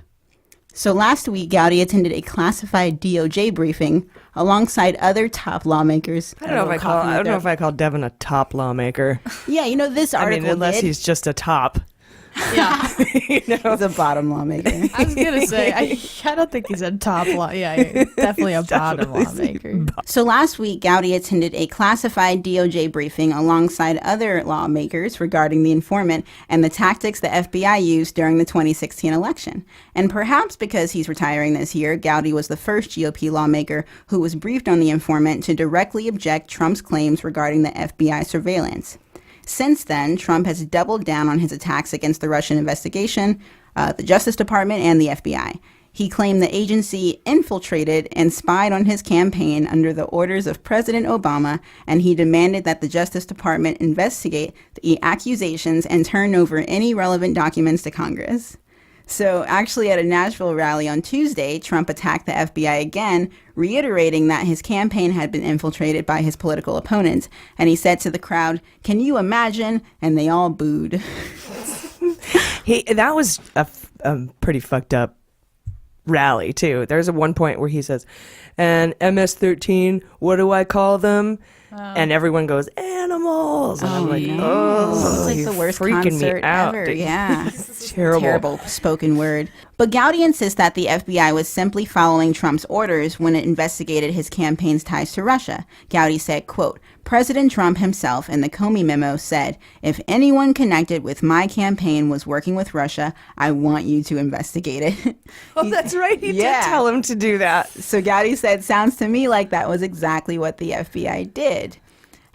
So last week, Gowdy attended a classified DOJ briefing alongside other top lawmakers. I don't know if I call Devin a top lawmaker. Yeah, this article unless he's just a top. Yeah. He's a bottom lawmaker. I was going to say, I don't think he's a top law. Yeah, definitely a bottom lawmaker. So last week, Gowdy attended a classified DOJ briefing alongside other lawmakers regarding the informant and the tactics the FBI used during the 2016 election. And perhaps because he's retiring this year, Gowdy was the first GOP lawmaker who was briefed on the informant to directly object Trump's claims regarding the FBI surveillance. Since then, Trump has doubled down on his attacks against the Russian investigation, the Justice Department, and the FBI. He claimed the agency infiltrated and spied on his campaign under the orders of President Obama, and he demanded that the Justice Department investigate the accusations and turn over any relevant documents to Congress. So actually at a Nashville rally on Tuesday, Trump attacked the FBI again, reiterating that his campaign had been infiltrated by his political opponents. And he said to the crowd, "Can you imagine?" And they all booed. That was a pretty fucked up rally, too. There's one point where he says, and MS-13, what do I call them? And everyone goes, animals. And I'm like, it's like the worst concert ever. Yeah. It's terrible. Terrible spoken word. But Gowdy insists that the FBI was simply following Trump's orders when it investigated his campaign's ties to Russia. Gowdy said, quote, President Trump himself in the Comey memo said, if anyone connected with my campaign was working with Russia, I want you to investigate it. Oh, that's right. He did tell him to do that. So Gowdy said, sounds to me like that was exactly what the FBI did.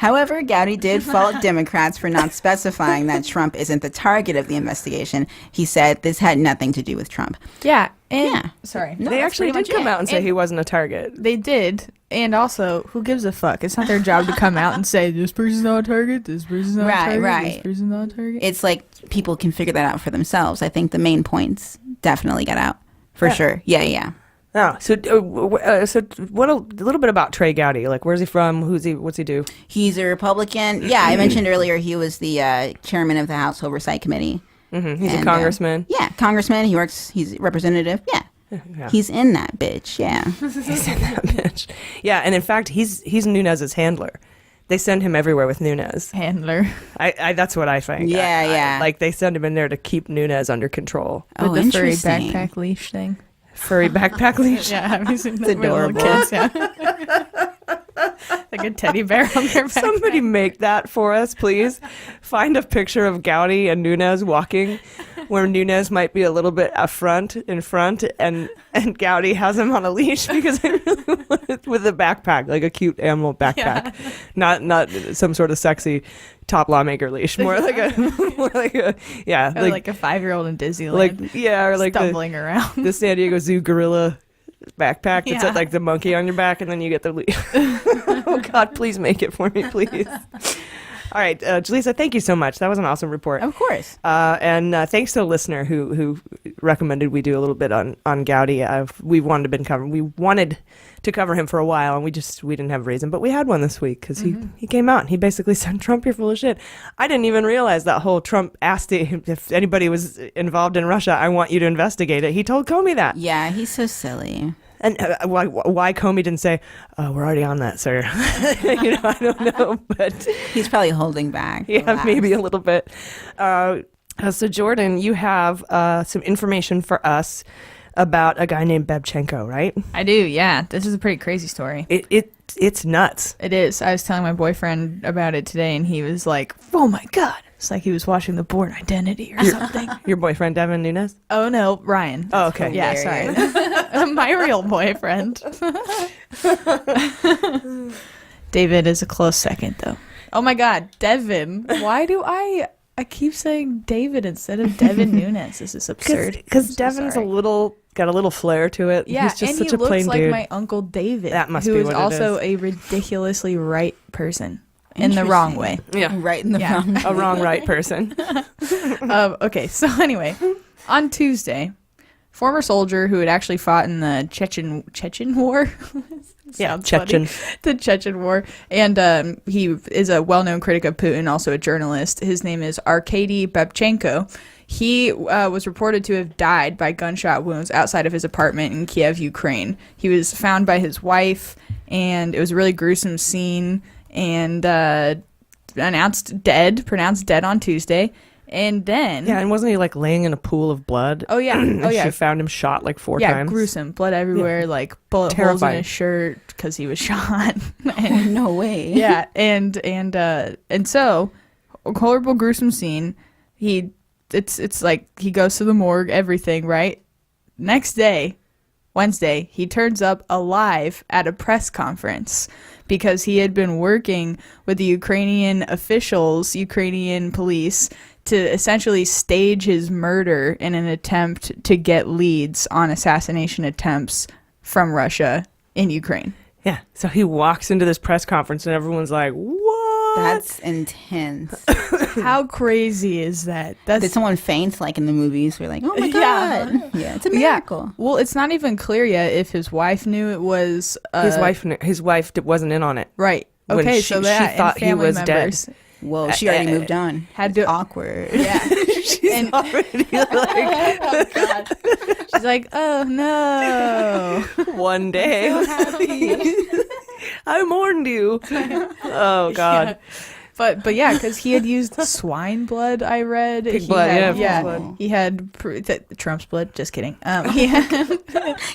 However, Gowdy did fault Democrats for not specifying that Trump isn't the target of the investigation. He said this had nothing to do with Trump. Yeah. And, sorry. No, they that's actually pretty did much come it. out and say he wasn't a target. They did. And also, who gives a fuck? It's not their job to come out and say, this person's not a target, this person's not a target, this person's not a target. It's like people can figure that out for themselves. I think the main points definitely got out. For sure. Yeah. Oh, so what a little bit about Trey Gowdy. Like, where's he from? What's he do? He's a Republican. Yeah, I mentioned earlier he was the chairman of the House Oversight Committee. Mm-hmm. He's a congressman. Congressman. He's representative. Yeah. He's in that bitch. Yeah. He's in that bitch. Yeah, and in fact, he's Nunes's handler. They send him everywhere with Nunes. Handler. I that's what I think. Yeah. Like, they send him in there to keep Nunes under control. With the furry backpack leash thing. Furry backpack leash? Yeah, have you seen It's that with little adorable. kids? Yeah. Like a teddy bear on their backpack. Somebody make that for us, please. Find a picture of Gowdy and Nunes walking, where Nunes might be a little bit in front, and Gowdy has him on a leash because I really want it with a backpack, like a cute animal backpack, not some sort of sexy top lawmaker leash, more like a like a 5-year-old in Disneyland. Or like stumbling around the San Diego Zoo gorilla backpack that's Yeah. like the monkey on your back, and then you get the leash. Oh God, please make it for me, please. All right, Jaleesa, thank you so much. That was an awesome report. Of course. And thanks to a listener who recommended we do a little bit on Gowdy. We wanted to cover him for a while, and we didn't have a reason, but we had one this week because he came out and he basically said, Trump, you're full of shit. I didn't even realize that whole Trump asked him if anybody was involved in Russia, I want you to investigate it. He told Comey that. Yeah, he's so silly. And why Comey didn't say, we're already on that, sir. I don't know, but he's probably holding back. Yeah, Relax. maybe a little bit. So Jordan, you have some information for us about a guy named Babchenko, right? I do, yeah. This is a pretty crazy story. It's nuts. It is. I was telling my boyfriend about it today, and he was like, oh my God. It's like he was watching The Bourne Identity or something. Your boyfriend, Devin Nunes? Oh, no, Ryan. Oh, okay. Yeah, sorry. My real boyfriend. David is a close second, though. Oh my God, Devin. Why do I keep saying David instead of Devin Nunes? This is absurd. Because Devin's got a little flair to it. Yeah, he's just and such a plain he looks like dude. my Uncle David, That must who be is what it also is. a ridiculously right person. In the wrong way. Yeah. Right in the wrong way. A wrong right person. Okay, so anyway, on Tuesday, former soldier who had actually fought in the Chechen War. Yeah, Sounds Chechen. funny. The Chechen War. And he is a well-known critic of Putin, also a journalist. His name is Arkady Babchenko. He was reported to have died by gunshot wounds outside of his apartment in Kiev, Ukraine. He was found by his wife, and it was a really gruesome scene, and pronounced dead on Tuesday. And then... Yeah, and wasn't he like laying in a pool of blood? Oh, yeah. Oh, yeah. She found him shot like 4 Yeah, times. gruesome. Blood everywhere, like bullet holes in Terrifying. his shirt because he was shot. Oh, no way. Yeah, and so a horrible, gruesome scene. It's like he goes to the morgue, everything, right? Next day, Wednesday, he turns up alive at a press conference because he had been working with the Ukrainian officials, Ukrainian police, to essentially stage his murder in an attempt to get leads on assassination attempts from Russia in Ukraine. Yeah, so he walks into this press conference and everyone's like, what? That's intense. How crazy is that? Did someone faint like in the movies? We're like, oh my God. Yeah, it's a miracle. Yeah. Well, it's not even clear yet if his wife knew it was... His wife wasn't in on it. Right. When Okay, she so that she thought and he family was members. dead. Whoa, she already moved on. Had to... Awkward. Yeah. She's already like... Oh, God. She's like, oh, no. One day. I mourned you. Oh, God. Yeah. But yeah, because he had used swine blood, I read. Pig blood, had, yeah. Blood. He had Trump's blood. Just kidding. He had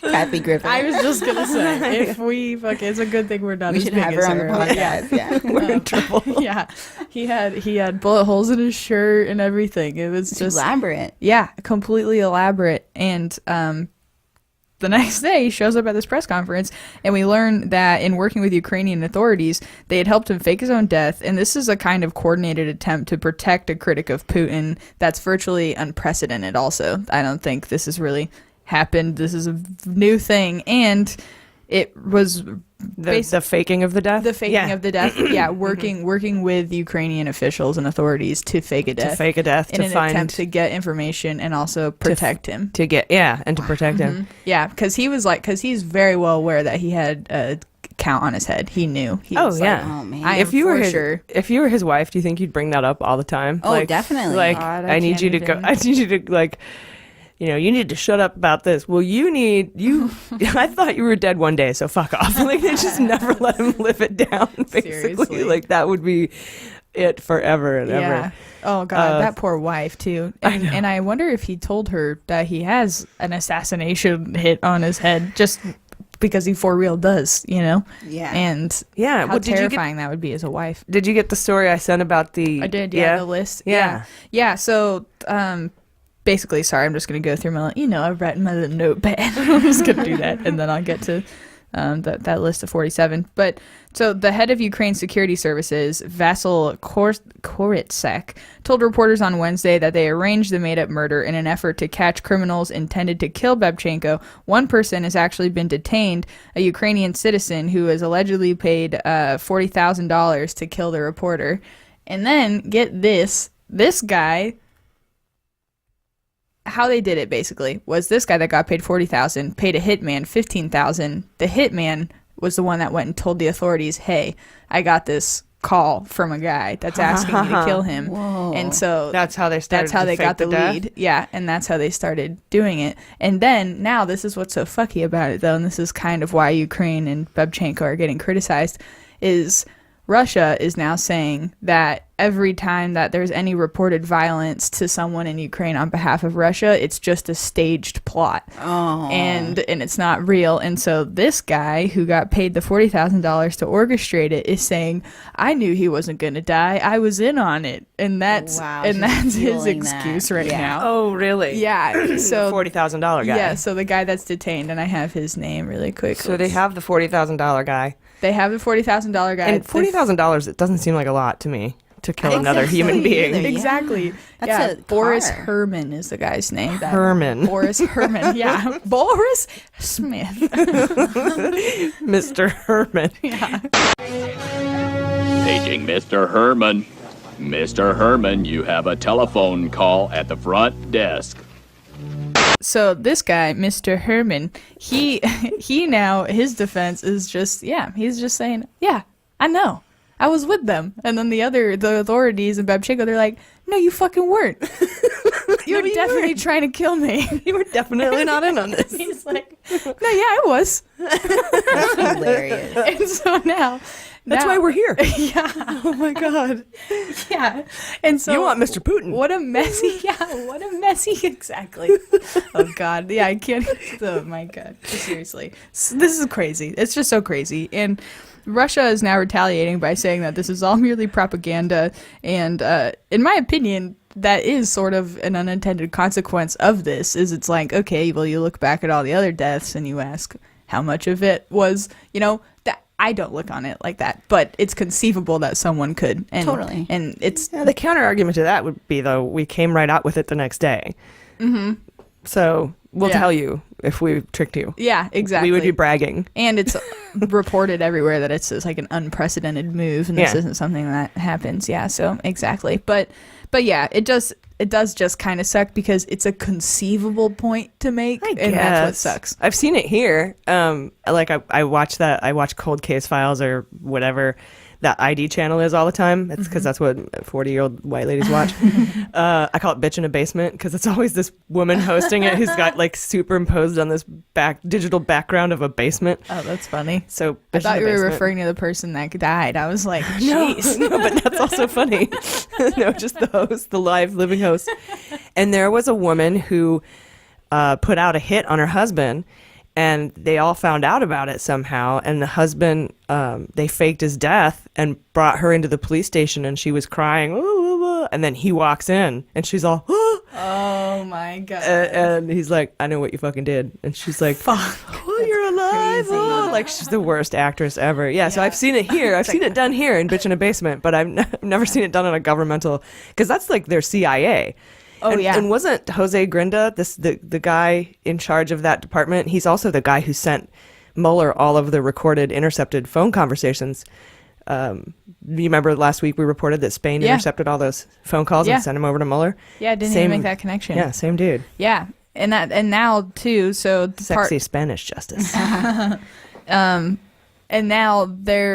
Kathy Griffin. I was just gonna say, if it's a good thing we're not. We as should big have as her on the podcast. Yeah. We're in trouble. Yeah, he had bullet holes in his shirt and everything. It was It's just elaborate. Yeah, completely elaborate. And the next day, he shows up at this press conference, and we learn that in working with Ukrainian authorities, they had helped him fake his own death, and this is a kind of coordinated attempt to protect a critic of Putin that's virtually unprecedented also. I don't think this has really happened. This is a new thing, and it was the faking of the death? The faking of the death, yeah, working with Ukrainian officials and authorities to fake a death. To fake a death, in an attempt to get information and also protect him. To protect him. Yeah, because he's very well aware that he had a count on his head. He knew. He was like, oh man. If you were his wife, do you think you'd bring that up all the time? Oh, definitely. Like, God, I need you to go. I need you to like. You need to shut up about this. Well, I thought you were dead one day, so fuck off. Like, they just never let him live it down, basically. Seriously. Like, that would be it forever and ever. Oh, God, that poor wife, too. And I wonder if he told her that he has an assassination hit on his head just because he for real does, Yeah. And how terrifying that would be as a wife. Did you get the story I sent about the... I did, the list. Yeah, so... basically, sorry, I'm just going to go through I've written my little notepad. I'm just going to do that, and then I'll get to that list of 47. But, so the head of Ukraine's security services, Vasyl Koritsek, told reporters on Wednesday that they arranged the made-up murder in an effort to catch criminals intended to kill Babchenko. One person has actually been detained, a Ukrainian citizen who has allegedly paid $40,000 to kill the reporter. And then, get this guy... How they did it basically was this guy that got paid $40,000 paid a hitman $15,000. The hitman was the one that went and told the authorities, "Hey, I got this call from a guy that's asking me to kill him." Whoa. And so that's how they started. That's how they got the lead. Yeah, and that's how they started doing it. And then now this is what's so fucky about it, though, and this is kind of why Ukraine and Babchenko are getting criticized, is Russia is now saying that every time that there's any reported violence to someone in Ukraine on behalf of Russia, it's just a staged plot. Oh. And it's not real. And so this guy who got paid the $40,000 to orchestrate it is saying, I knew he wasn't going to die. I was in on it. And that's his excuse right now. Oh, really? Yeah. So $40,000 guy. Yeah, so the guy that's detained, and I have his name really quick. So they have the $40,000 guy. They have the $40,000 guy. And $40,000, it doesn't seem like a lot to me to kill another human being. Either, yeah. Exactly. That's Boris Herman is the guy's name. Herman. Boris Herman. Yeah. Boris Smith. Mr. Herman. Yeah. Paging Mr. Herman. Mr. Herman, you have a telephone call at the front desk. So this guy, Mr. Herman, he now, his defense is just, he's just saying, yeah, I know. I was with them. And then the authorities in Babchenko, they're like, no, you fucking weren't. You were definitely trying to kill me. You were definitely not in on this. He's like, no, yeah, I was. That's hilarious. And so now... That's why we're here. Yeah. Oh my God. Yeah. And so you want Mr. Putin. What a messy, exactly. Oh God. Yeah, I can't. Oh my God. Seriously. This is crazy. It's just so crazy. And Russia is now retaliating by saying that this is all merely propaganda. And in my opinion, that is sort of an unintended consequence of this, is it's like, okay, well, you look back at all the other deaths and you ask how much of it was, that I don't look on it like that, but it's conceivable that someone could. And, totally. And it's... the counter argument to that would be, though, we came right out with it the next day. Mm-hmm. So we'll tell you if we tricked you. Yeah, exactly. We would be bragging. And it's reported everywhere that it's like an unprecedented move, and this isn't something that happens. Yeah, so exactly. But yeah, it does just kind of suck because it's a conceivable point to make, and that's what sucks. I've seen it here. I watch Cold Case Files or whatever that ID channel is all the time. That's because that's what 40-year-old white ladies watch. I call it Bitch in a Basement because it's always this woman hosting it who's got like superimposed on this digital background of a basement. Oh, that's funny. So I thought you were referring to the person that died. I was like, jeez. No, but that's also funny. No, just the host, the live living host. And there was a woman who put out a hit on her husband, and they all found out about it somehow. And the husband, they faked his death and brought her into the police station, and she was crying. And then he walks in, and she's all, Oh my god. And he's like, I know what you fucking did. And she's like, fuck. Oh, you're alive. Oh. Like, she's the worst actress ever. Yeah, so I've seen it here. I've seen it done here in Bitch in a Basement, but I've never seen it done on a governmental, because that's like their CIA. Oh, and, yeah. And wasn't Jose Grinda, the guy in charge of that department? He's also the guy who sent Mueller all of the recorded, intercepted phone conversations. You remember last week we reported that Spain intercepted all those phone calls and sent them over to Mueller? Yeah, I didn't even make that connection. Yeah, same dude. Yeah, and now too. So sexy Spanish justice. And now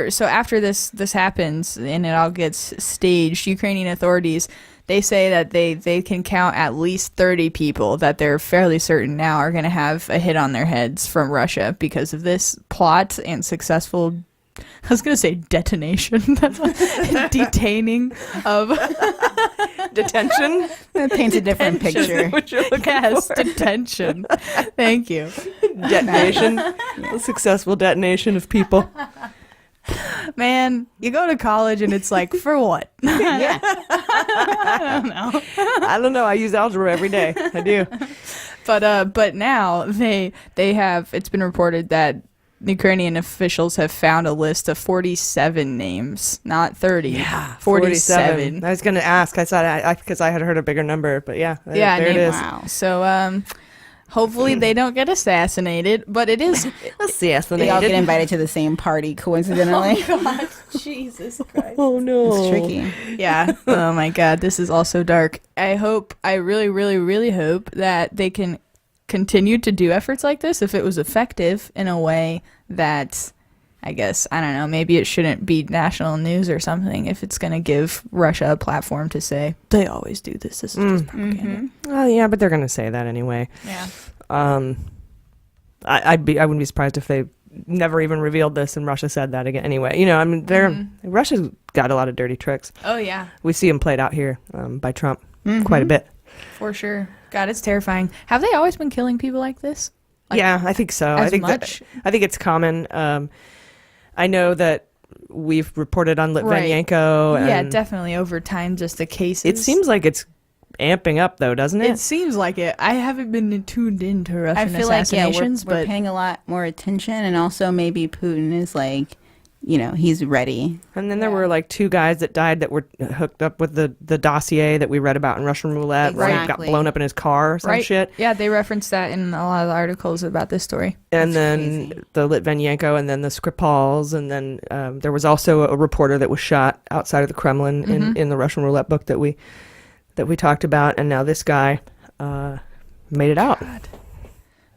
so after this happens and it all gets staged, Ukrainian authorities, they say that they can count at least 30 people that they're fairly certain now are going to have a hit on their heads from Russia because of this plot and successful, I was going to say detonation. That's detaining of detention. That paints a different picture. What you're looking for. Detention. Thank you. Detonation. A successful detonation of people. Man, you go to college and it's like, for what? Yeah. I don't know. I use algebra every day. I do. But now they have, it's been reported that Ukrainian officials have found a list of 47 names, not 30. Yeah, 47. I was going to ask. I thought because I had heard a bigger number, but yeah, there it is. Wow. So hopefully they don't get assassinated, but it is assassinated. They all get invited to the same party, coincidentally. Oh God, Jesus Christ! Oh no, it's tricky. Yeah. Oh my God, this is also dark. I really, really, really hope that they can continue to do efforts like this if it was effective in a way that, I guess, I don't know, maybe it shouldn't be national news or something if it's going to give Russia a platform to say, they always do this. This is just propaganda. Mm-hmm. Well, yeah, but they're going to say that anyway. Yeah. I wouldn't be surprised if they never even revealed this and Russia said that again anyway. You know, I mean, Russia's got a lot of dirty tricks. Oh, yeah. We see them played out here by Trump quite a bit. For sure. God, it's terrifying. Have they always been killing people like this? Like, yeah, I think so. I think it's common. I know that we've reported on Litvinenko. Right. Yeah, and definitely over time, just the cases. It seems like it's amping up, though, doesn't it? It seems like it. I haven't been tuned into Russian I feel like assassinations, we're paying a lot more attention, and also maybe Putin is like, you know, he's ready. And then there were like 2 guys that died that were hooked up with the dossier that we read about in Russian roulette, where he got blown up in his car or some shit. Yeah, they referenced that in a lot of the articles about this story. And then the Litvinenko, and then the Skripals, and then there was also a reporter that was shot outside of the Kremlin in the Russian roulette book that we talked about, and now this guy made it out. God.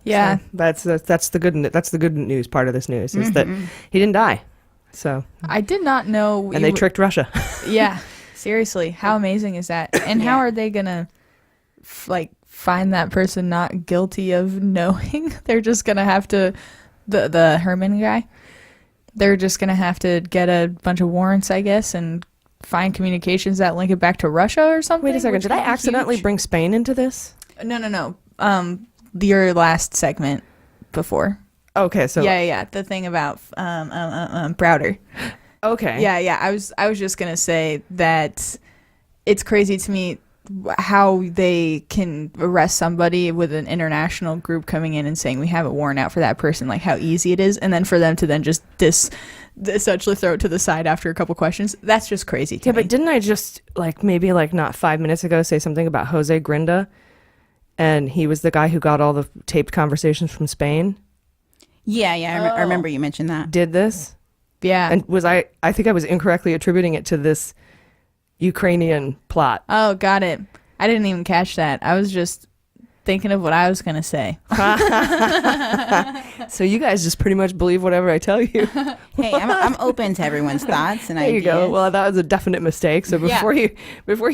Yeah, so that's the good news part of this news is that he didn't die. So I did not know. And they tricked Russia. Yeah, seriously, how amazing is that? And how are they gonna find that person not guilty of knowing? They're just gonna have to the Herman guy. They're just gonna have to get a bunch of warrants, I guess, and find communications that link it back to Russia or something. Wait a second, did I accidentally bring Spain into this? No. Your last segment before. Okay, so yeah, the thing about Browder. Okay. Yeah. I was just gonna say that it's crazy to me how they can arrest somebody with an international group coming in and saying we have a warrant out for that person, like how easy it is, and then for them to then just essentially throw it to the side after a couple questions. That's just crazy to me. Yeah, but didn't I just maybe not 5 minutes ago say something about Jose Grinda, and he was the guy who got all the taped conversations from Spain? Yeah, I remember you mentioned that. Did this? Yeah. And I think I was incorrectly attributing it to this Ukrainian plot. Oh, got it. I didn't even catch that. I was just thinking of what I was going to say. So you guys just pretty much believe whatever I tell you. Hey, I'm open to everyone's thoughts and ideas. There you go. Well, that was a definite mistake. So before you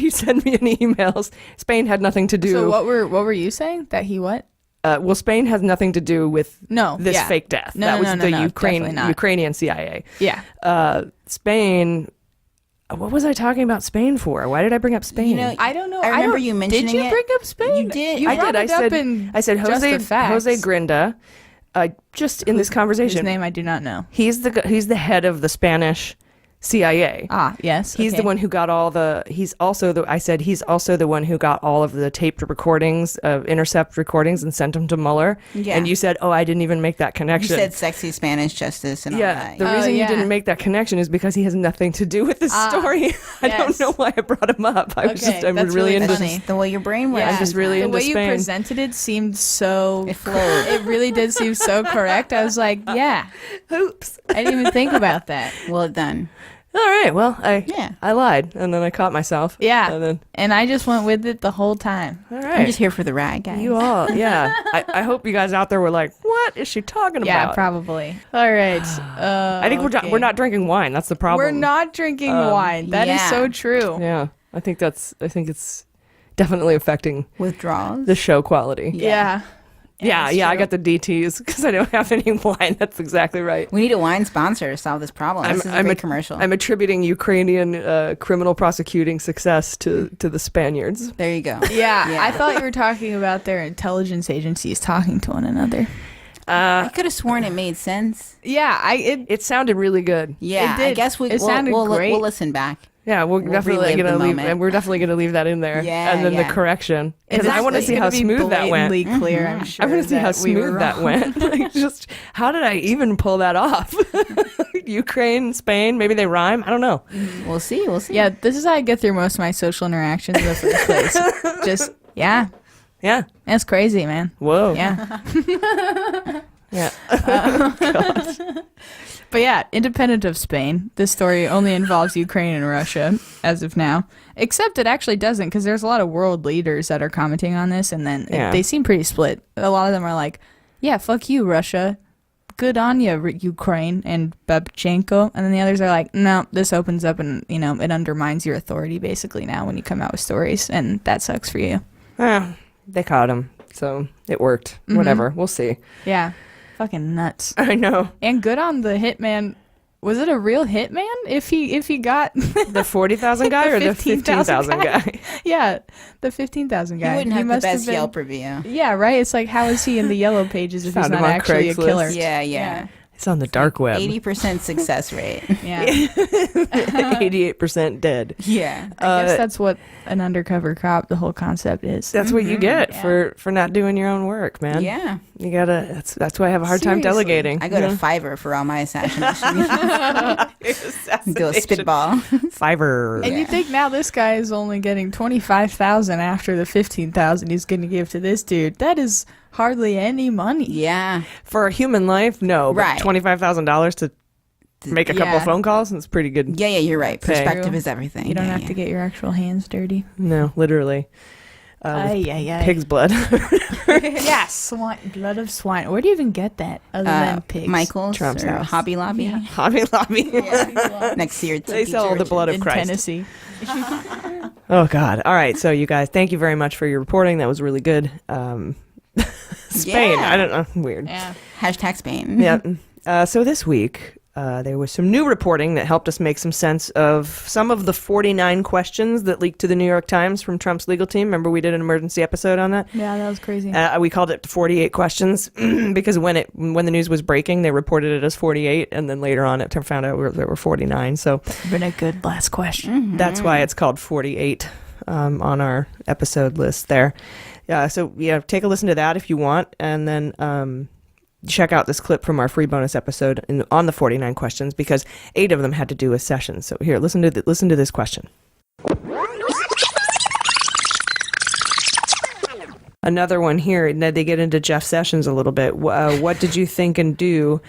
send me any emails, Spain had nothing to do. So what were you saying? That he what? Well, Spain has nothing to do with this fake death. That was the Ukrainian CIA. Yeah. Spain. What was I talking about Spain for? Why did I bring up Spain? You know, I don't know. I remember you mentioning it. Did you bring up Spain? You did. You brought it up in I said Jose Grinda. Just in this conversation. His name I do not know. He's the head of the Spanish CIA. Ah, yes. He's the one who got he's also the one who got all of the taped recordings, intercept recordings, and sent them to Mueller. Yeah. And you said, oh, I didn't even make that connection. You said sexy Spanish justice and all that. The reason you didn't make that connection is because he has nothing to do with this story. I don't know why I brought him up. I'm really into funny. The way your brain works. I'm just really the into way Spain. you presented it seemed so it flowed. It really did seem so correct. I was like, yeah. Oops. I didn't even think about that. Well done. All right. Well, I lied, and then I caught myself. Yeah. And I just went with it the whole time. All right. I'm just here for the ride, guys. You all, yeah. I hope you guys out there were like, what is she talking about? Yeah, probably. All right. I think we're not drinking wine. That's the problem. We're not drinking wine. That is so true. Yeah. I think it's definitely affecting withdrawals, the show quality. Yeah. Yeah, I got the DTs because I don't have any wine. That's exactly right. We need a wine sponsor to solve this problem. This is a great commercial. I'm attributing Ukrainian criminal prosecuting success to the Spaniards. There you go. Yeah, I thought you were talking about their intelligence agencies talking to one another. I could have sworn it made sense. Yeah, it sounded really good. Yeah, it did. I guess we'll listen back. Yeah, we're definitely gonna leave, and we're definitely gonna leave that in there. Yeah, and then the correction. Because I want to see how smooth that went. Clear, I'm sure. I want to see how smooth that went. Like, just how did I even pull that off? Ukraine, Spain, maybe they rhyme. I don't know. We'll see. Yeah, this is how I get through most of my social interactions in the first place. Just yeah, that's crazy, man. Whoa. Yeah. Yeah. But yeah, independent of Spain, this story only involves Ukraine and Russia as of now. Except it actually doesn't, because there's a lot of world leaders that are commenting on this, and then they seem pretty split. A lot of them are like, yeah, fuck you, Russia. Good on you, Ukraine and Babchenko. And then the others are like, no, this opens up and, it undermines your authority basically now when you come out with stories, and that sucks for you. They caught him, so it worked. Whatever, we'll see. Yeah. Fucking nuts. I know. And good on the hitman. Was it a real hitman if he got the 40,000 guy or the 15,000 guy? Yeah, the 15,000 guy. He wouldn't have the best been, Yelp review. Yeah, right. It's like, how is he in the yellow pages if he's not actually a killer? Yeah. It's on the dark web. 80% success rate. Yeah. 88% dead. Yeah. I guess that's what an undercover cop, the whole concept is. That's what you get for not doing your own work, man. Yeah. You gotta, that's why I have a hard time delegating. I go to Fiverr for all my assassinations. Do a spitball. Fiverr. And you think now this guy is only getting 25,000 after the 15,000 he's going to give to this dude. That is hardly any money. Yeah. For a human life, no. But right. $25,000 to make a couple of phone calls, it's pretty good. Yeah, you're right. Pay. Perspective is everything. You don't have to get your actual hands dirty. No, literally. Pig's blood. Yeah, swine, blood of swine. Where do you even get that other than pigs? Michael's Trump's or house. Hobby Lobby. Yeah. Hobby Lobby. Next to your They sell all the blood of in Christ. Tennessee. Oh, God. All right. So, you guys, thank you very much for your reporting. That was really good. Spain. Yeah. I don't know. Weird. Yeah. Hashtag Spain. Yeah. So this week, there was some new reporting that helped us make some sense of some of the 49 questions that leaked to the New York Times from Trump's legal team. Remember we did an emergency episode on that? Yeah, that was crazy. We called it 48 questions because when the news was breaking, they reported it as 48, and then later on it found out there were 49. So been a good last question. that's why it's called 48 on our episode list there. So take a listen to that if you want, and then check out this clip from our free bonus episode on the 49 questions, because 8 of them had to do with Sessions. So here, listen to this question. Another one here, and they get into Jeff Sessions a little bit. What did you think and do?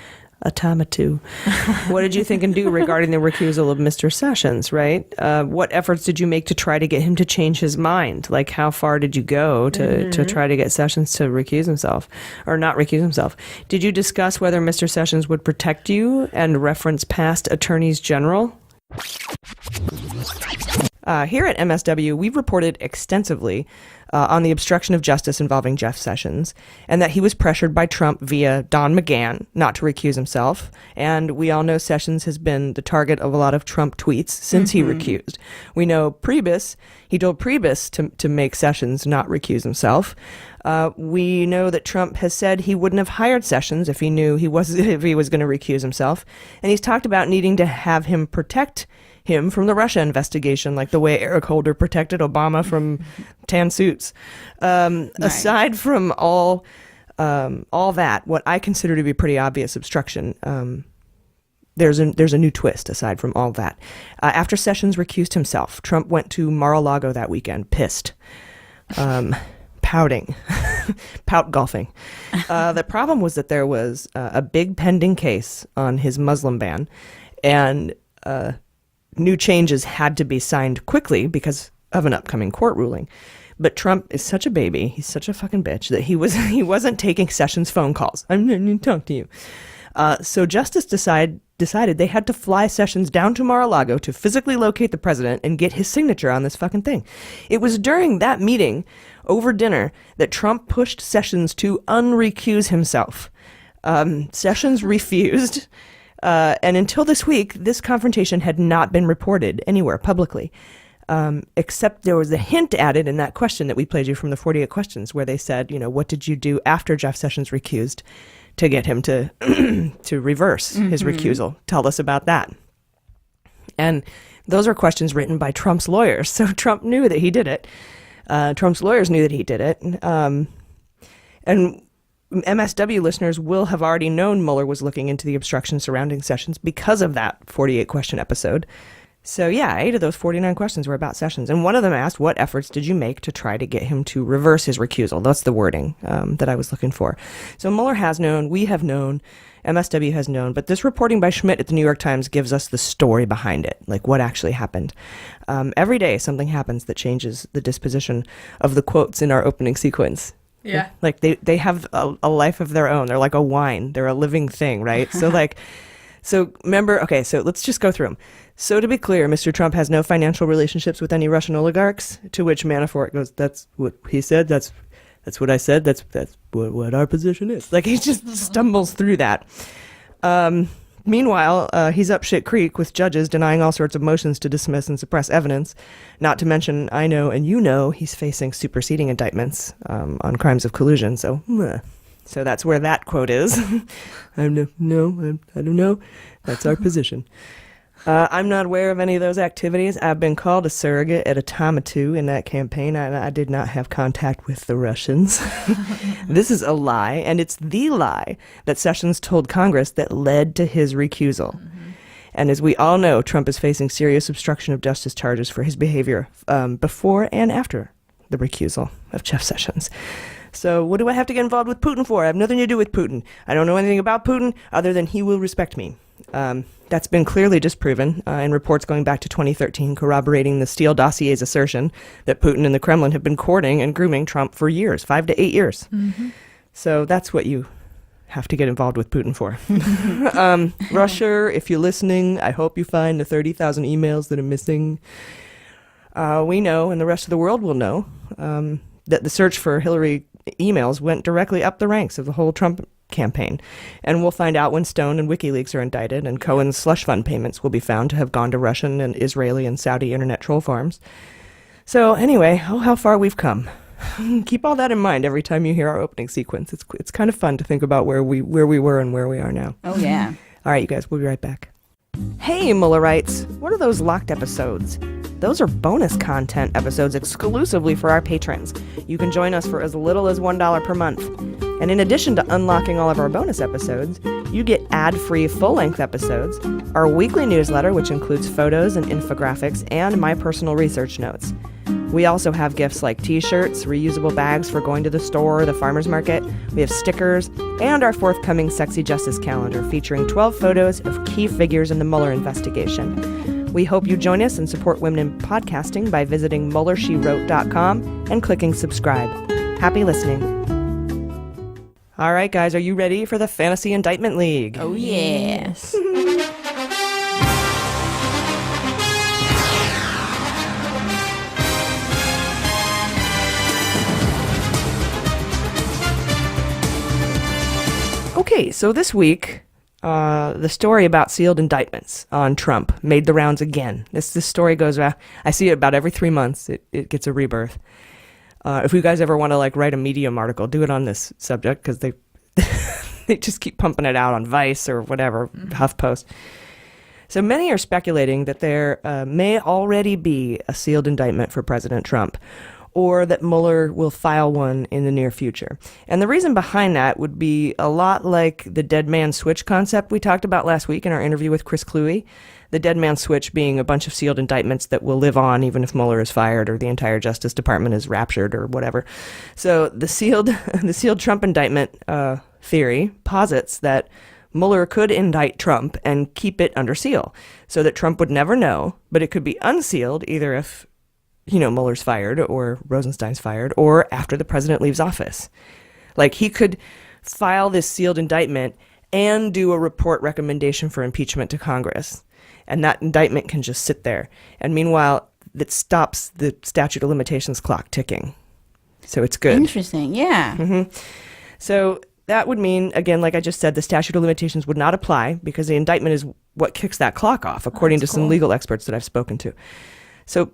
What did you think and do regarding the recusal of Mr. Sessions, right? What efforts did you make to try to get him to change his mind? Like, how far did you go to try to get Sessions to recuse himself or not recuse himself? Did you discuss whether Mr. Sessions would protect you and reference past attorneys general? Here at MSW, we've reported extensively on the obstruction of justice involving Jeff Sessions, and that he was pressured by Trump via Don McGahn not to recuse himself. And we all know Sessions has been the target of a lot of Trump tweets since he recused. We know he told Priebus to make Sessions not recuse himself. We know that Trump has said he wouldn't have hired Sessions if he knew he was going to recuse himself. And he's talked about needing to have him protect him from the Russia investigation, like the way Eric Holder protected Obama from tan suits. Aside from all that, what I consider to be pretty obvious obstruction, there's a new twist aside from all that. After Sessions recused himself, Trump went to Mar-a-Lago that weekend, pissed, pouting, pout golfing. The problem was that there was a big pending case on his Muslim ban, and new changes had to be signed quickly because of an upcoming court ruling. But Trump is such a baby, he's such a fucking bitch, that he wasn't taking Sessions' phone calls. I'm going to talk to you. So Justice decided they had to fly Sessions down to Mar-a-Lago to physically locate the president and get his signature on this fucking thing. It was during that meeting over dinner that Trump pushed Sessions to unrecuse himself. Sessions refused. And until this week, this confrontation had not been reported anywhere publicly. Except there was a hint added in that question that we played you from the 48 questions where they said, what did you do after Jeff Sessions recused to get him to to reverse his recusal? Tell us about that. And those are questions written by Trump's lawyers. So Trump knew that he did it. Trump's lawyers knew that he did it. And MSW listeners will have already known Mueller was looking into the obstruction surrounding Sessions because of that 48 question episode. So yeah, 8 of those 49 questions were about Sessions. And one of them asked, what efforts did you make to try to get him to reverse his recusal? That's the wording that I was looking for. So Mueller has known, we have known, MSW has known, but this reporting by Schmidt at the New York Times gives us the story behind it, like what actually happened. Every day something happens that changes the disposition of the quotes in our opening sequence. Yeah. Like they have a life of their own. They're like a wine. They're a living thing, right? So remember, okay, so let's just go through them. So to be clear, Mr. Trump has no financial relationships with any Russian oligarchs, to which Manafort goes, that's what he said, that's what I said, that's what our position is. Like, he just stumbles through that. Meanwhile, he's up shit creek with judges denying all sorts of motions to dismiss and suppress evidence, not to mention, I know and you know, he's facing superseding indictments on crimes of collusion, so that's where that quote is. I don't know. That's our position. I'm not aware of any of those activities. I've been called a surrogate at a time or two in that campaign. I did not have contact with the Russians. This is a lie, and it's the lie that Sessions told Congress that led to his recusal. And as we all know, Trump is facing serious obstruction of justice charges for his behavior before and after the recusal of Jeff Sessions. So what do I have to get involved with Putin for? I have nothing to do with Putin. I don't know anything about Putin other than he will respect me. That's been clearly disproven in reports going back to 2013 corroborating the Steele dossier's assertion that Putin and the Kremlin have been courting and grooming Trump for years, 5 to 8 years. So that's what you have to get involved with Putin for. Russia, if you're listening, I hope you find the 30,000 emails that are missing. We know, and the rest of the world will know, that the search for Hillary emails went directly up the ranks of the whole Trump campaign. And we'll find out when Stone and WikiLeaks are indicted, and Cohen's slush fund payments will be found to have gone to Russian and Israeli and Saudi internet troll farms. So anyway, how far we've come. Keep all that in mind every time you hear our opening sequence. It's kind of fun to think about where we were and where we are now. Oh, yeah. All right, you guys, we'll be right back. Hey, Muellerites. What are those locked episodes? Those are bonus content episodes exclusively for our patrons. You can join us for as little as $1 per month. And in addition to unlocking all of our bonus episodes, you get ad-free full-length episodes, our weekly newsletter, which includes photos and infographics, and my personal research notes. We also have gifts like t-shirts, reusable bags for going to the store or the farmer's market. We have stickers, and our forthcoming Sexy Justice calendar featuring 12 photos of key figures in the Mueller investigation. We hope you join us and support women in podcasting by visiting MuellerSheWrote.com and clicking subscribe. Happy listening. All right, guys, are you ready for the Fantasy Indictment League? Oh, yes. Okay, so this week, the story about sealed indictments on Trump made the rounds again. This story goes, I see it about every 3 months. It gets a rebirth. If you guys ever want to like write a Medium article, do it on this subject because they they just keep pumping it out on Vice or whatever, HuffPost. So many are speculating that there may already be a sealed indictment for President Trump, or that Mueller will file one in the near future. And the reason behind that would be a lot like the dead man switch concept we talked about last week in our interview with Chris Cluey. The dead man switch being a bunch of sealed indictments that will live on even if Mueller is fired or the entire Justice Department is raptured or whatever. So the sealed Trump indictment theory posits that Mueller could indict Trump and keep it under seal so that Trump would never know, but it could be unsealed either if, Mueller's fired or Rosenstein's fired or after the president leaves office. Like he could file this sealed indictment and do a report recommendation for impeachment to Congress. And that indictment can just sit there. And meanwhile, that stops the statute of limitations clock ticking. So it's good. Interesting. Yeah. Mm-hmm. So that would mean, again, like I just said, the statute of limitations would not apply because the indictment is what kicks that clock off, according to some legal experts that I've spoken to. So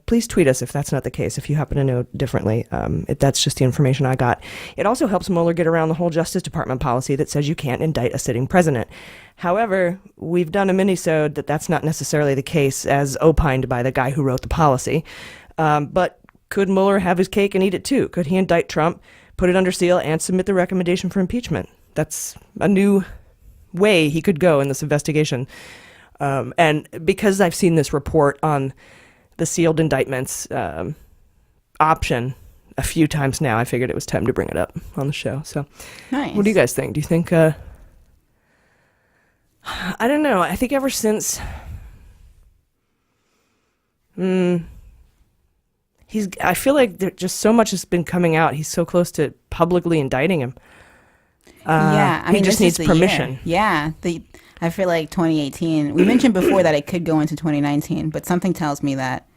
please tweet us if that's not the case, if you happen to know differently. If that's just the information I got. It also helps Mueller get around the whole Justice Department policy that says you can't indict a sitting president. However, we've done a mini-sode that's not necessarily the case as opined by the guy who wrote the policy. But could Mueller have his cake and eat it too? Could he indict Trump, put it under seal, and submit the recommendation for impeachment? That's a new way he could go in this investigation. And because I've seen this report on the sealed indictments option a few times now, I figured it was time to bring it up on the show. So nice. What do you guys think? Do you think, I don't know. I think ever since I feel like there just so much has been coming out. He's so close to publicly indicting him. He just needs permission. Yeah. I feel like 2018, we mentioned before that it could go into 2019, but something tells me that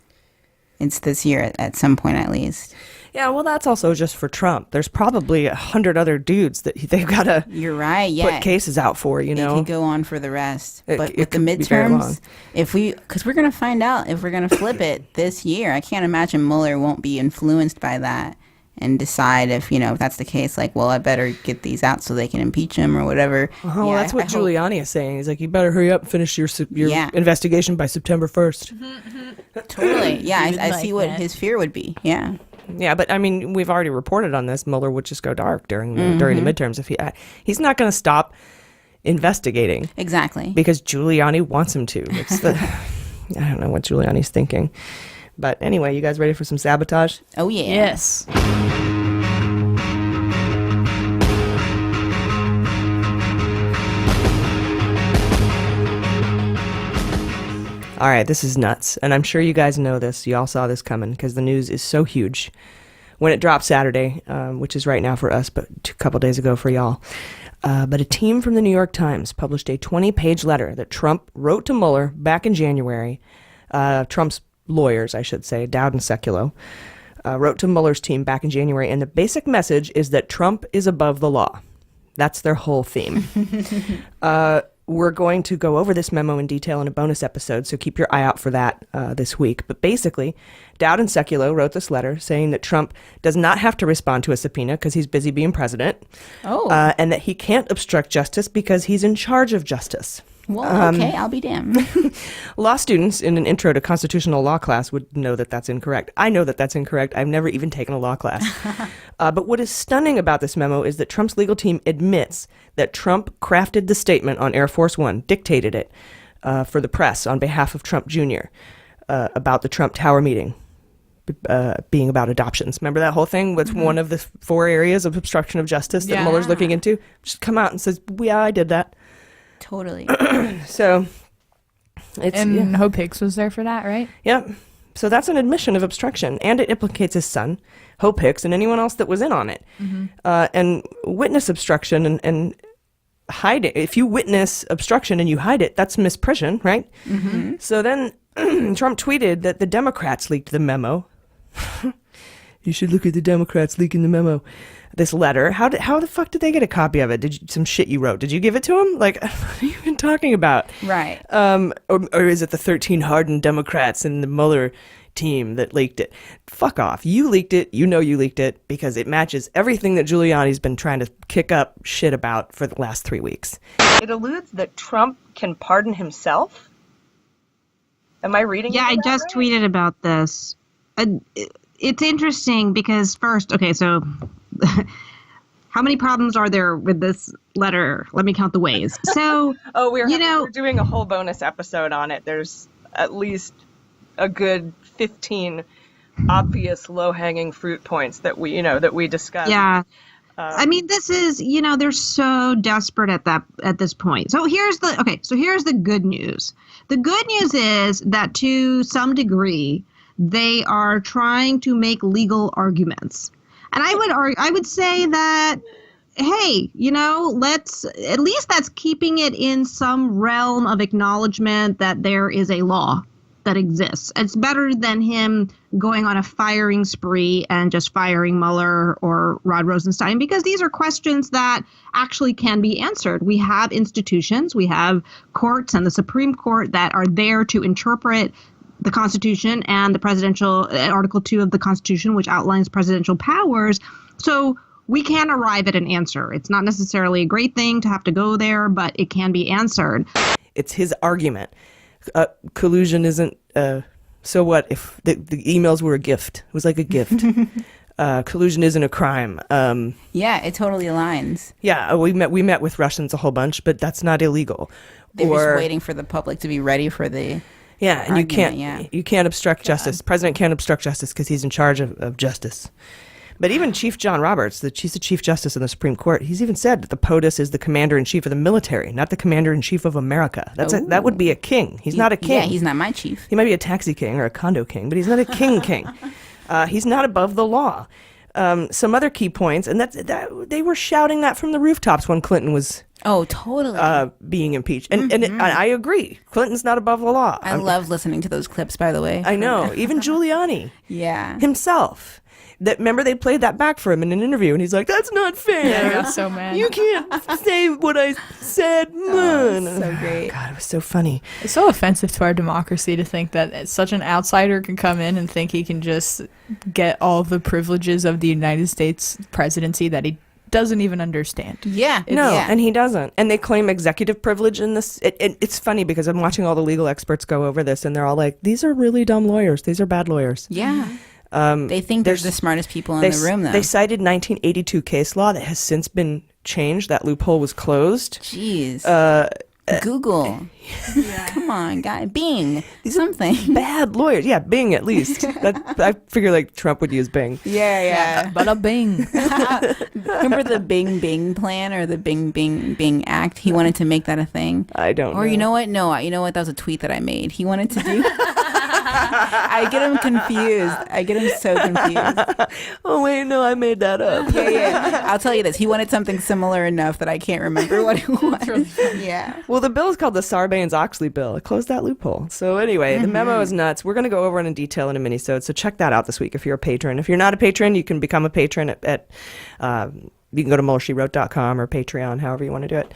it's this year at some point at least. Yeah, well, that's also just for Trump. There's probably 100 other dudes that they've got to put cases out for, It could go on for the rest. But with the midterms, because we're going to find out if we're going to flip it this year. I can't imagine Mueller won't be influenced by that and decide if that's the case, like, well, I better get these out so they can impeach him or whatever. Well, that's what Giuliani is saying. He's like, you better hurry up and finish your investigation by September 1st. Totally. Yeah, I see what his fear would be. Yeah. Yeah, but I mean, we've already reported on this. Mueller would just go dark during the midterms if he's not going to stop investigating. Exactly. Because Giuliani wants him to. It's I don't know what Giuliani's thinking. But anyway, you guys ready for some sabotage? Oh, yeah. Yes. All right, this is nuts. And I'm sure you guys know this. You all saw this coming because the news is so huge. When it dropped Saturday, which is right now for us, but a couple days ago for y'all. But a team from the New York Times published a 20-page letter that Trump wrote to Mueller back in January. Trump's lawyers, I should say, Dowd and Sekulow, wrote to Mueller's team back in January, and the basic message is that Trump is above the law. That's their whole theme. We're going to go over this memo in detail in a bonus episode, so keep your eye out for that this week. But basically, Dowd and Sekulow wrote this letter saying that Trump does not have to respond to a subpoena because he's busy being president, and that he can't obstruct justice because he's in charge of justice. Well, okay, I'll be damned. Law students in an intro to constitutional law class would know that that's incorrect. I know that that's incorrect. I've never even taken a law class. But what is stunning about this memo is that Trump's legal team admits that Trump crafted the statement on Air Force One, dictated it for the press on behalf of Trump Jr. About the Trump Tower meeting being about adoptions. Remember that whole thing with one of the 4 areas of obstruction of justice that Mueller's looking into? Just come out and says, yeah, I did that. Totally. So it's Hope Hicks was there for that, right? Yep. So that's an admission of obstruction, and it implicates his son, Hope Hicks, and anyone else that was in on it. And witness obstruction and hide it. If you witness obstruction and you hide it, that's misprision, right? So then Trump tweeted that the Democrats leaked the memo. You should look at the Democrats leaking the memo. This letter. How the fuck did they get a copy of it? Some shit you wrote. Did you give it to him? Like, what are you even talking about? Right. Or is it the 13 hardened Democrats in the Mueller team that leaked it. Fuck off. You leaked it. You know you leaked it because it matches everything that Giuliani's been trying to kick up shit about for the last 3 weeks. It alludes that Trump can pardon himself. Am I reading? Yeah, I just tweeted about this. It's interesting because first, okay, so how many problems are there with this letter? Let me count the ways. So, we're doing a whole bonus episode on it. There's at least a good 15 obvious low-hanging fruit points that we discussed. Yeah. I mean, this is, they're so desperate at this point. So here's the good news. The good news is that to some degree, they are trying to make legal arguments. And I would say that, hey, at least that's keeping it in some realm of acknowledgement that there is a law that exists. It's better than him going on a firing spree and just firing Mueller or Rod Rosenstein, because these are questions that actually can be answered. We have institutions, we have courts and the Supreme Court that are there to interpret the Constitution and the presidential Article 2 of the Constitution, which outlines presidential powers. So we can arrive at an answer. It's not necessarily a great thing to have to go there, but it can be answered. It's his argument. Collusion isn't, so what if the emails were a gift? It was like a gift. Collusion isn't a crime. Yeah, it totally aligns. Yeah, we met with Russians a whole bunch, but that's not illegal. They're just waiting for the public to be ready for the and argument, you can't obstruct justice. President can't obstruct justice because he's in charge of justice. But even Chief John Roberts, he's the Chief Justice of the Supreme Court, he's even said that the POTUS is the Commander-in-Chief of the military, not the Commander-in-Chief of America. That would be a king. He's not a king. Yeah, he's not my chief. He might be a taxi king or a condo king, but he's not a king. He's not above the law. Some other key points, and that they were shouting that from the rooftops when Clinton was totally being impeached. And I agree. Clinton's not above the law. I love listening to those clips, by the way. I know. Even Giuliani. Yeah. Himself. Remember they played that back for him in an interview, and he's like, "That's not fair. Yeah, I got so mad. You can't say what I said." So great. God, it was so funny. It's so offensive to our democracy to think that such an outsider can come in and think he can just get all the privileges of the United States presidency that he doesn't even understand. Yeah. And he doesn't. And they claim executive privilege in this. It's funny because I'm watching all the legal experts go over this, and they're all like, "These are really dumb lawyers. These are bad lawyers." Yeah. They think they're the smartest people in the room, though. They cited 1982 case law that has since been changed. That loophole was closed. Jeez. Google. Come on, guy. Bing. Something. Bad lawyers. Yeah, Bing at least. I figure like Trump would use Bing. Yeah. But a Bing. Remember the Bing Bing plan or the Bing Bing Bing Act? He wanted to make that a thing. I don't know. Or you know what? No, you know what? That was a tweet that I made. He wanted to do... I get him confused. I get him so confused. Oh, wait, no, I made that up. Yeah. I'll tell you this. He wanted something similar enough that I can't remember what it was. Really funny. Yeah. Well, the bill is called the Sarbanes-Oxley bill. It closed that loophole. So anyway, the memo is nuts. We're going to go over it in detail in a mini-sode, so check that out this week if you're a patron. If you're not a patron, you can become a patron at you can go to MuellerSheWrote.com or Patreon, however you want to do it.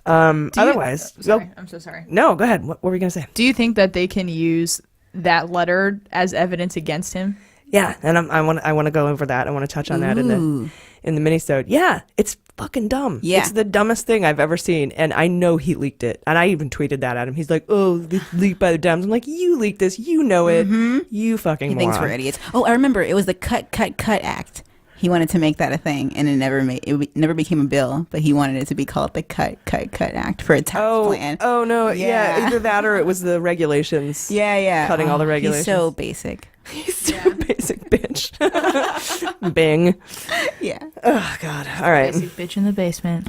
Otherwise... I'm so sorry. No, go ahead. What were you going to say? Do you think that they can use that letter as evidence against him? Yeah, and I want to go over that. I want to touch on that in the mini-sode. Yeah, it's fucking dumb. Yeah. It's the dumbest thing I've ever seen, and I know he leaked it. And I even tweeted that at him. He's like, "Oh, it's leaked by the Dems." I'm like, "You leaked this. You know it. You fucking He moron." thinks we're idiots. Oh, I remember. It was the Cut Act. He wanted to make that a thing, and it never became a bill. But he wanted it to be called the Cut Act for a tax plan. Oh no, yeah, either that or it was the regulations. Yeah. Cutting all the regulations. He's so basic. He's so basic, bitch. Bing. Yeah. Oh God. All right. Basic bitch in the basement.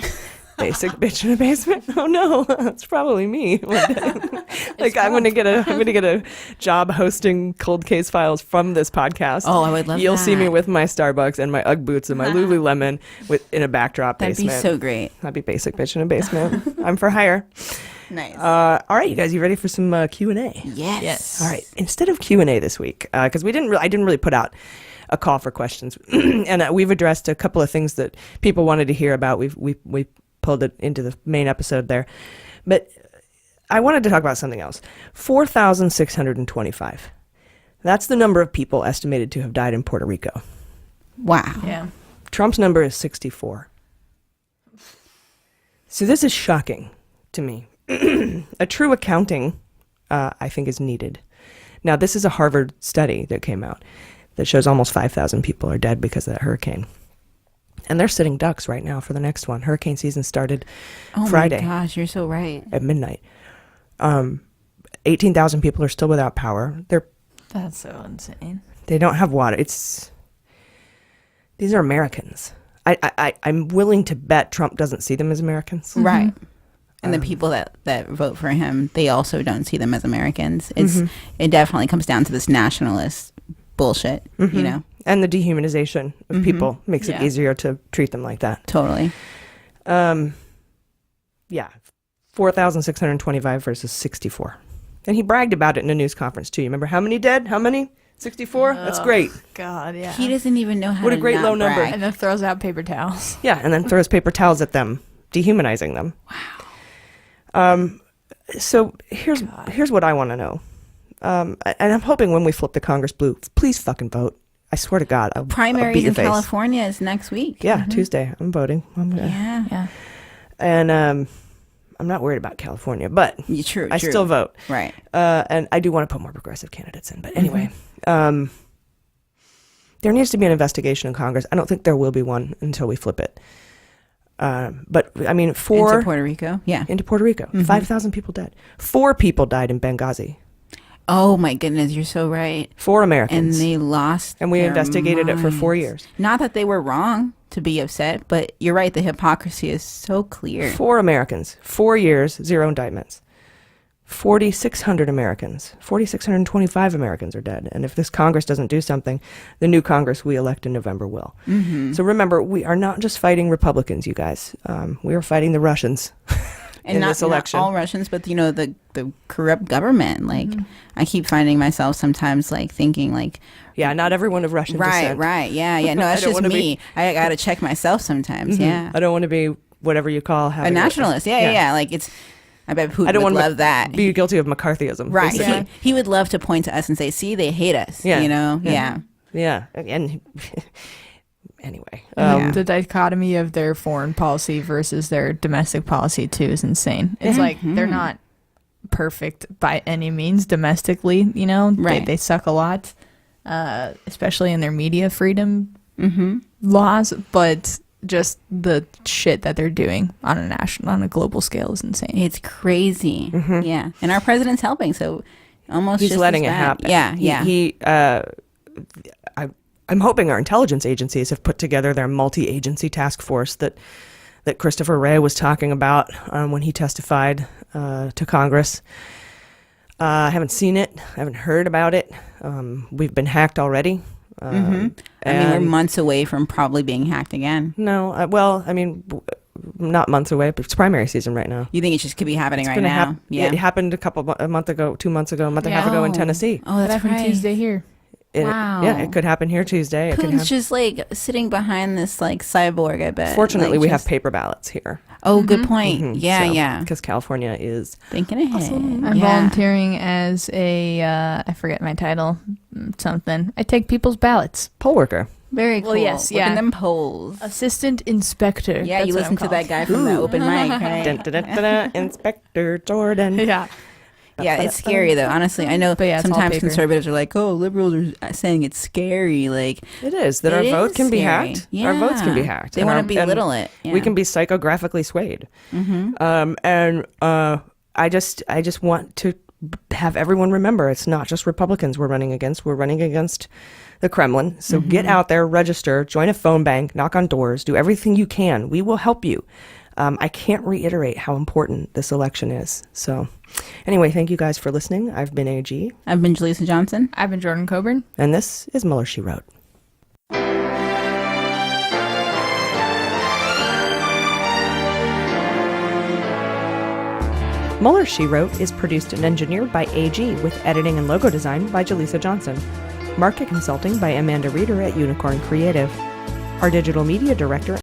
Basic bitch in a basement. Oh no, that's probably me. One day. Like I'm gonna get a job hosting cold case files from this podcast. Oh, I would love You'll that. see me with my Starbucks and my UGG boots and my Lululemon in a backdrop That'd basement. be so great. That'd be basic bitch in a basement. I'm for hire. Nice. All right, you guys, you ready for some Q&A? Yes. All right. Instead of Q&A this week, because I didn't really put out a call for questions, and we've addressed a couple of things that people wanted to hear about. We pulled it into the main episode there, but I wanted to talk about something else. 4,625. That's the number of people estimated to have died in Puerto Rico. Wow. Yeah. Trump's number is 64. So this is shocking to me. A true accounting, I think, is needed. Now, this is a Harvard study that came out that shows almost 5,000 people are dead because of that hurricane. And they're sitting ducks right now for the next one. Hurricane season started Friday. Oh my gosh, you're so right. At midnight. 18,000 people are still without power. That's so insane. They don't have water. These are Americans. I'm willing to bet Trump doesn't see them as Americans. Right. And the people that vote for him, they also don't see them as Americans. It definitely comes down to this nationalist bullshit, you know? And the dehumanization of people makes it easier to treat them like that. Totally. Yeah. 4,625 versus 64. And he bragged about it in a news conference, too. You remember how many dead? How many? 64? That's great. God, yeah. He doesn't even know how What to a great not low number. brag. And then throws out paper towels. Yeah, and then throws paper towels at them, dehumanizing them. Wow. So here's what I want to know. And I'm hoping when we flip the Congress blue, please fucking vote. I swear to God, I'll beat Primaries your in face. California is next week. Yeah, Tuesday. I'm voting. Yeah. And I'm not worried about California, but True. I still vote. Right. And I do want to put more progressive candidates in. But anyway, there needs to be an investigation in Congress. I don't think there will be one until we flip it. But I mean, Into Puerto Rico? Yeah. Into Puerto Rico. 5,000 people dead. 4 people died in Benghazi. Oh my goodness, you're so right. 4 Americans. And they lost And we their investigated it for 4 minds. years. Not that they were wrong to be upset, but you're right, the hypocrisy is so clear. 4 Americans. 4 years, 0 indictments. 4,600 Americans. 4,625 Americans are dead. And if this Congress doesn't do something, the new Congress we elect in November will. So remember, we are not just fighting Republicans, you guys. We are fighting the Russians. And in not, this election. not all Russians, but you know, the corrupt government. Like I keep finding myself sometimes like thinking like, yeah, not everyone of Russian descent. Right, yeah. No, that's don't just wanna me. I gotta check myself sometimes. Yeah, I don't want to be whatever you call a nationalist. Yeah. Like it's. I bet Putin would love that. Be guilty of McCarthyism. Right. basically. He would love to point to us and say, "See, they hate us." Yeah. You know. Yeah. And anyway, The dichotomy of their foreign policy versus their domestic policy too is insane. It's like they're not perfect by any means domestically, you know. Right. They suck a lot, especially in their media freedom laws, but just the shit that they're doing on a global scale is insane. It's crazy. Yeah, and our president's helping, so almost he's just letting as it bad. happen. Yeah. I'm hoping our intelligence agencies have put together their multi-agency task force that Christopher Wray was talking about when he testified to Congress. I haven't seen it. I haven't heard about it. We've been hacked already. I mean, we're months away from probably being hacked again. No, not months away, but it's primary season right now. You think it just could be happening right now? It happened a month ago, 2 months ago, a month and a half ago in Tennessee. Oh, that's happened right. Tuesday here. Wow. Yeah, it could happen here Tuesday. Putin's just like sitting behind this like cyborg, I bet. Fortunately, like, we have paper ballots here. Oh, good point. Yeah. Because California is Thinking ahead. I'm volunteering as a I forget my title, something. I take people's ballots. poll worker. Very cool. Well, yes, Look at yeah. them polls. Assistant inspector. Yeah, That's you what listen I'm to that called. guy from the open mic, right? Dun, dun, dun, dun, dun, Inspector Jordan. Yeah. Yeah, it's scary though. Honestly, I know But yeah, it's all sometimes paper. conservatives are like, "Oh, liberals are saying it's scary." Like It is that our It vote is can be scary. hacked. Our votes can be Yeah. hacked. They And wanna our- and belittle it. We Yeah. can be psychographically swayed. I just want to have everyone remember it's not just Republicans we're running against. We're running against the Kremlin. So get out there, register, join a phone bank, knock on doors, do everything you can. We will help you. I can't reiterate how important this election is. So anyway, thank you guys for listening. I've been AG. I've been Jaleesa Johnson. I've been Jordan Coburn. And this is Mueller, She Wrote. Mueller, She Wrote is produced and engineered by AG with editing and logo design by Jaleesa Johnson. Market consulting by Amanda Reeder at Unicorn Creative. Our digital media director